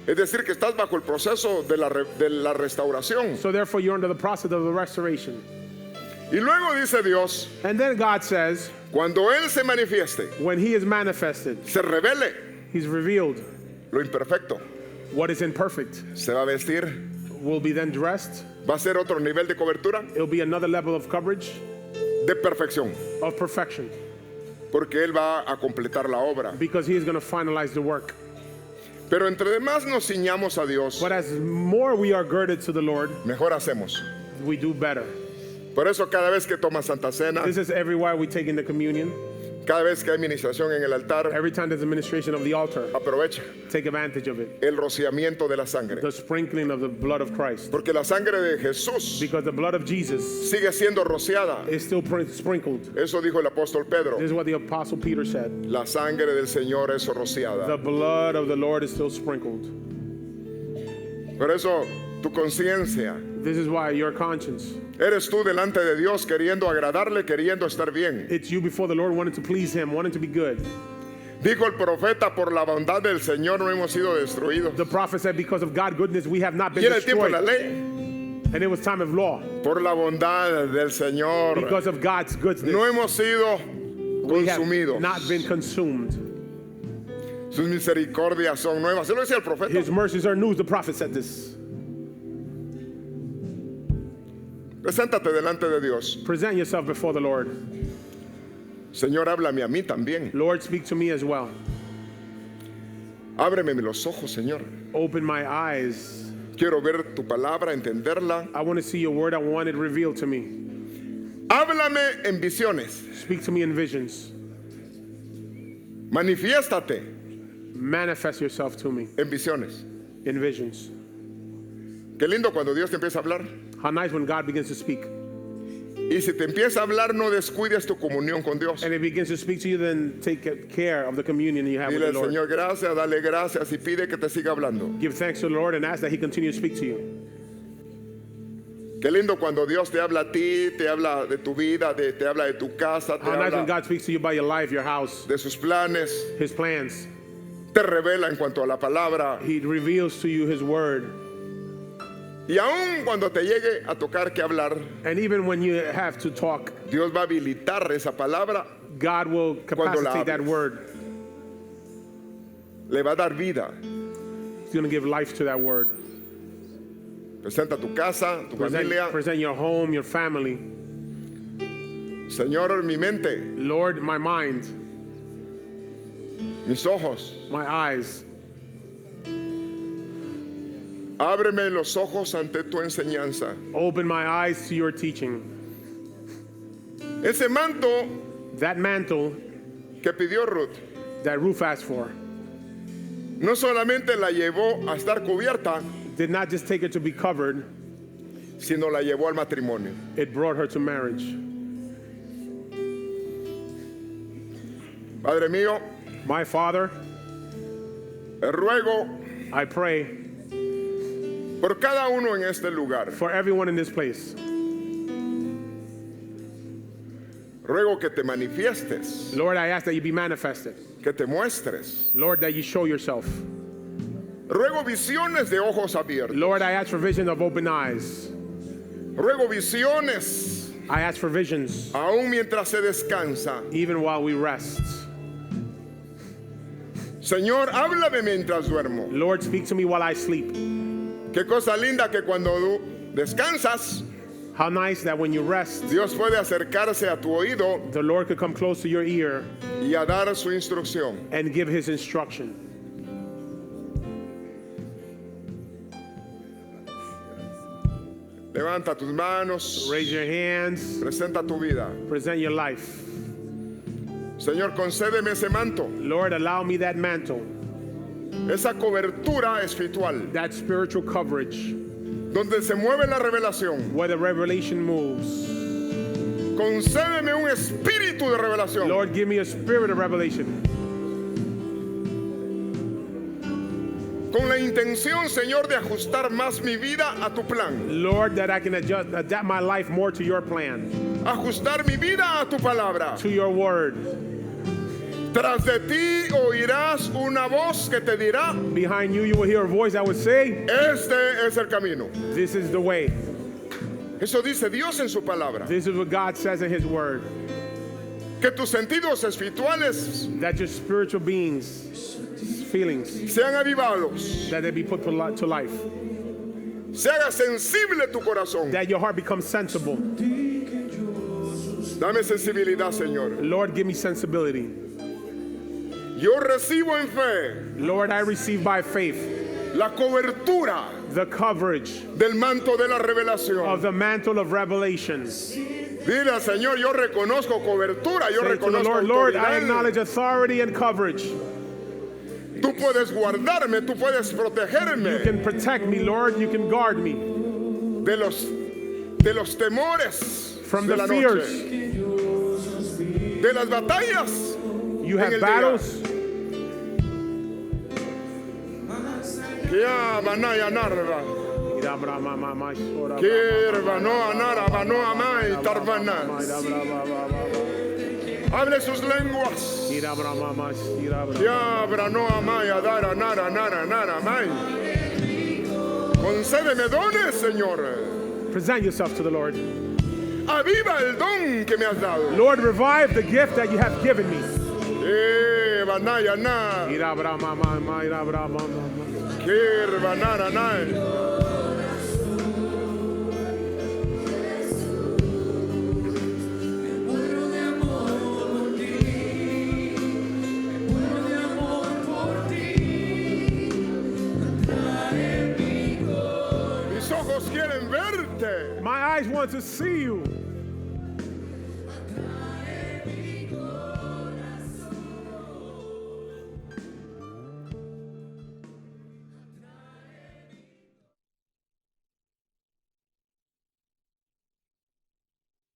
Es decir, que estás bajo el proceso de la restauración. So therefore, you're under the process of the restoration. Y luego dice Dios, And then God says, cuando Él se manifieste, when He is manifested, se revele He's revealed. lo imperfecto, What is imperfect se va a vestir, will be then dressed. va a ser otro nivel de cobertura, It'll be another level of coverage, de perfección, of perfection, porque Él va a completar la obra. because He is going to finalize the work. Pero entre demás nos ciñamos a Dios, But as more we are girded to the Lord, mejor hacemos. we do better. Por eso cada vez que tomas Santa Cena, This is everywhere we take in the communion. cada vez que hay ministración en el altar, Every time there's administration of the altar, aprovecha take advantage of it. el rociamiento de la sangre. The sprinkling of the blood of Christ. Porque la sangre de Jesús Because the blood of Jesus sigue siendo rociada. is still sprinkled. Eso dijo el apóstol Pedro. This is what the Apostle Peter said. La sangre del Señor es rociada. The blood of the Lord is still sprinkled. Por eso tu conciencia, This is why your conscience, eres tú delante de Dios queriendo agradarle, queriendo estar bien. it's you before the Lord, wanting to please Him, wanting to be good. Dijo el profeta, por la bondad del Señor no hemos sido destruidos. The prophet said, because of God's goodness, we have not Y been en el tiempo de la destroyed. ley, And it was time of law. por la bondad del Señor Because of God's goodness, no hemos sido we have consumidos. not been consumed. Sus misericordias son nuevas. Se lo decía el profeta. His mercies are new. The prophet said this. Preséntate delante de Dios. Present yourself before the Lord. Señor, háblame a mí también. Lord, speak to me as well. Ábreme los ojos, Señor. Open my eyes. Quiero ver tu palabra, entenderla. I want to see your word. I want it revealed to me. Háblame en visiones. Speak to me in visions. Manifiéstate Manifest yourself to me en visiones. in visions. Qué lindo cuando Dios te empieza a hablar. How nice when God begins to speak. Y si te empieza a hablar, no descuides tu comunión con Dios. And it begins to speak to you, then take care of the communion you have with Dile the al Lord. Señor gracias, dale gracias y pide que te siga hablando. Give thanks to the Lord and ask that He continue to speak to you. Qué lindo cuando Dios te habla a ti, te habla de tu vida, te habla de tu casa, te How nice when habla God speaks to you about your life, your house, de sus planes, His plans. te revela en cuanto a la palabra. He reveals to you His word. Y aun cuando te llegue a tocar que hablar, And even when you have to talk, Dios va a habilitar esa palabra, God will Cuando la capacitate that hables. word. le va a dar vida. He's going to give life to that word. Presenta tu casa, tu familia. Present your home, your family. Señor, mi mente, Lord, my mind, mis ojos. my eyes. Ábreme los ojos ante tu enseñanza. Open my eyes to your teaching. Ese manto That mantle que pidió Ruth, that Ruth asked for no solamente la llevó a estar cubierta, did not just take her to be covered, sino la llevó al matrimonio. it brought her to marriage. Padre mío, My Father, ruego I pray por cada uno en este lugar. for everyone in this place. Ruego que te manifiestes, Lord, I ask that you be manifested. que te muestres. Lord, that you show yourself. Ruego visiones de ojos abiertos. Lord, I ask for vision of open eyes. Ruego visiones, I ask for visions aún mientras se descansa. even while we rest. Señor, háblame mientras duermo. Lord, speak to me while I sleep. Qué cosa linda que cuando tú descansas, How nice that when you rest, Dios puede acercarse a tu oído the Lord could come close to your ear y a dar su instrucción. and give His instruction. Levanta tus manos, Raise your hands, presenta tu vida. present your life. Señor, concédeme ese manto, Lord, allow me that mantle, esa cobertura espiritual, that spiritual coverage donde se mueve la revelación. where the revelation moves. Concédeme un espíritu de revelación. Lord, give me a spirit of revelation Con la intención, Señor, de ajustar más mi vida a tu plan. Lord, that I can adapt my life more to your plan. ajustar mi vida a tu palabra. to your word. Tras de ti oirás una voz que te dirá, Behind you, you will hear a voice that would say, este es el camino. this is the way. Eso dice Dios en su palabra. This is what God says in his word. Que tus sentidos espirituales That your spiritual beings, feelings, sean avivados. that they be put to life. Se haga sensible tu corazón. That your heart becomes sensible. Dame sensibilidad, Señor. Lord, give me sensibility. Yo recibo en fe Lord, I receive by faith la cobertura the coverage del manto de la of revelación. the mantle of revelation. Dile al Señor, yo reconozco cobertura, yo Say to the reconozco Lord, Lord, I autoridad. acknowledge authority and coverage. Tú puedes guardarme, tú puedes You protegerme can protect me, Lord. You can guard me de los temores from de the la fears. noche, de las batallas. You en el have día. battles. Ya, banaya, narra. Kierva, no, anara, no, amai, tarvana. Hable sus lenguas. Ya, no, amai, adara, nara, nara, nara, amai. Concédeme dones, Señor. Present yourself to the Lord. Aviva el don que me has dado. Lord, revive the gift that you have given me. Banaya, na. Kierva, nara, nara. Mis ojos quieren verte. My eyes want to see you.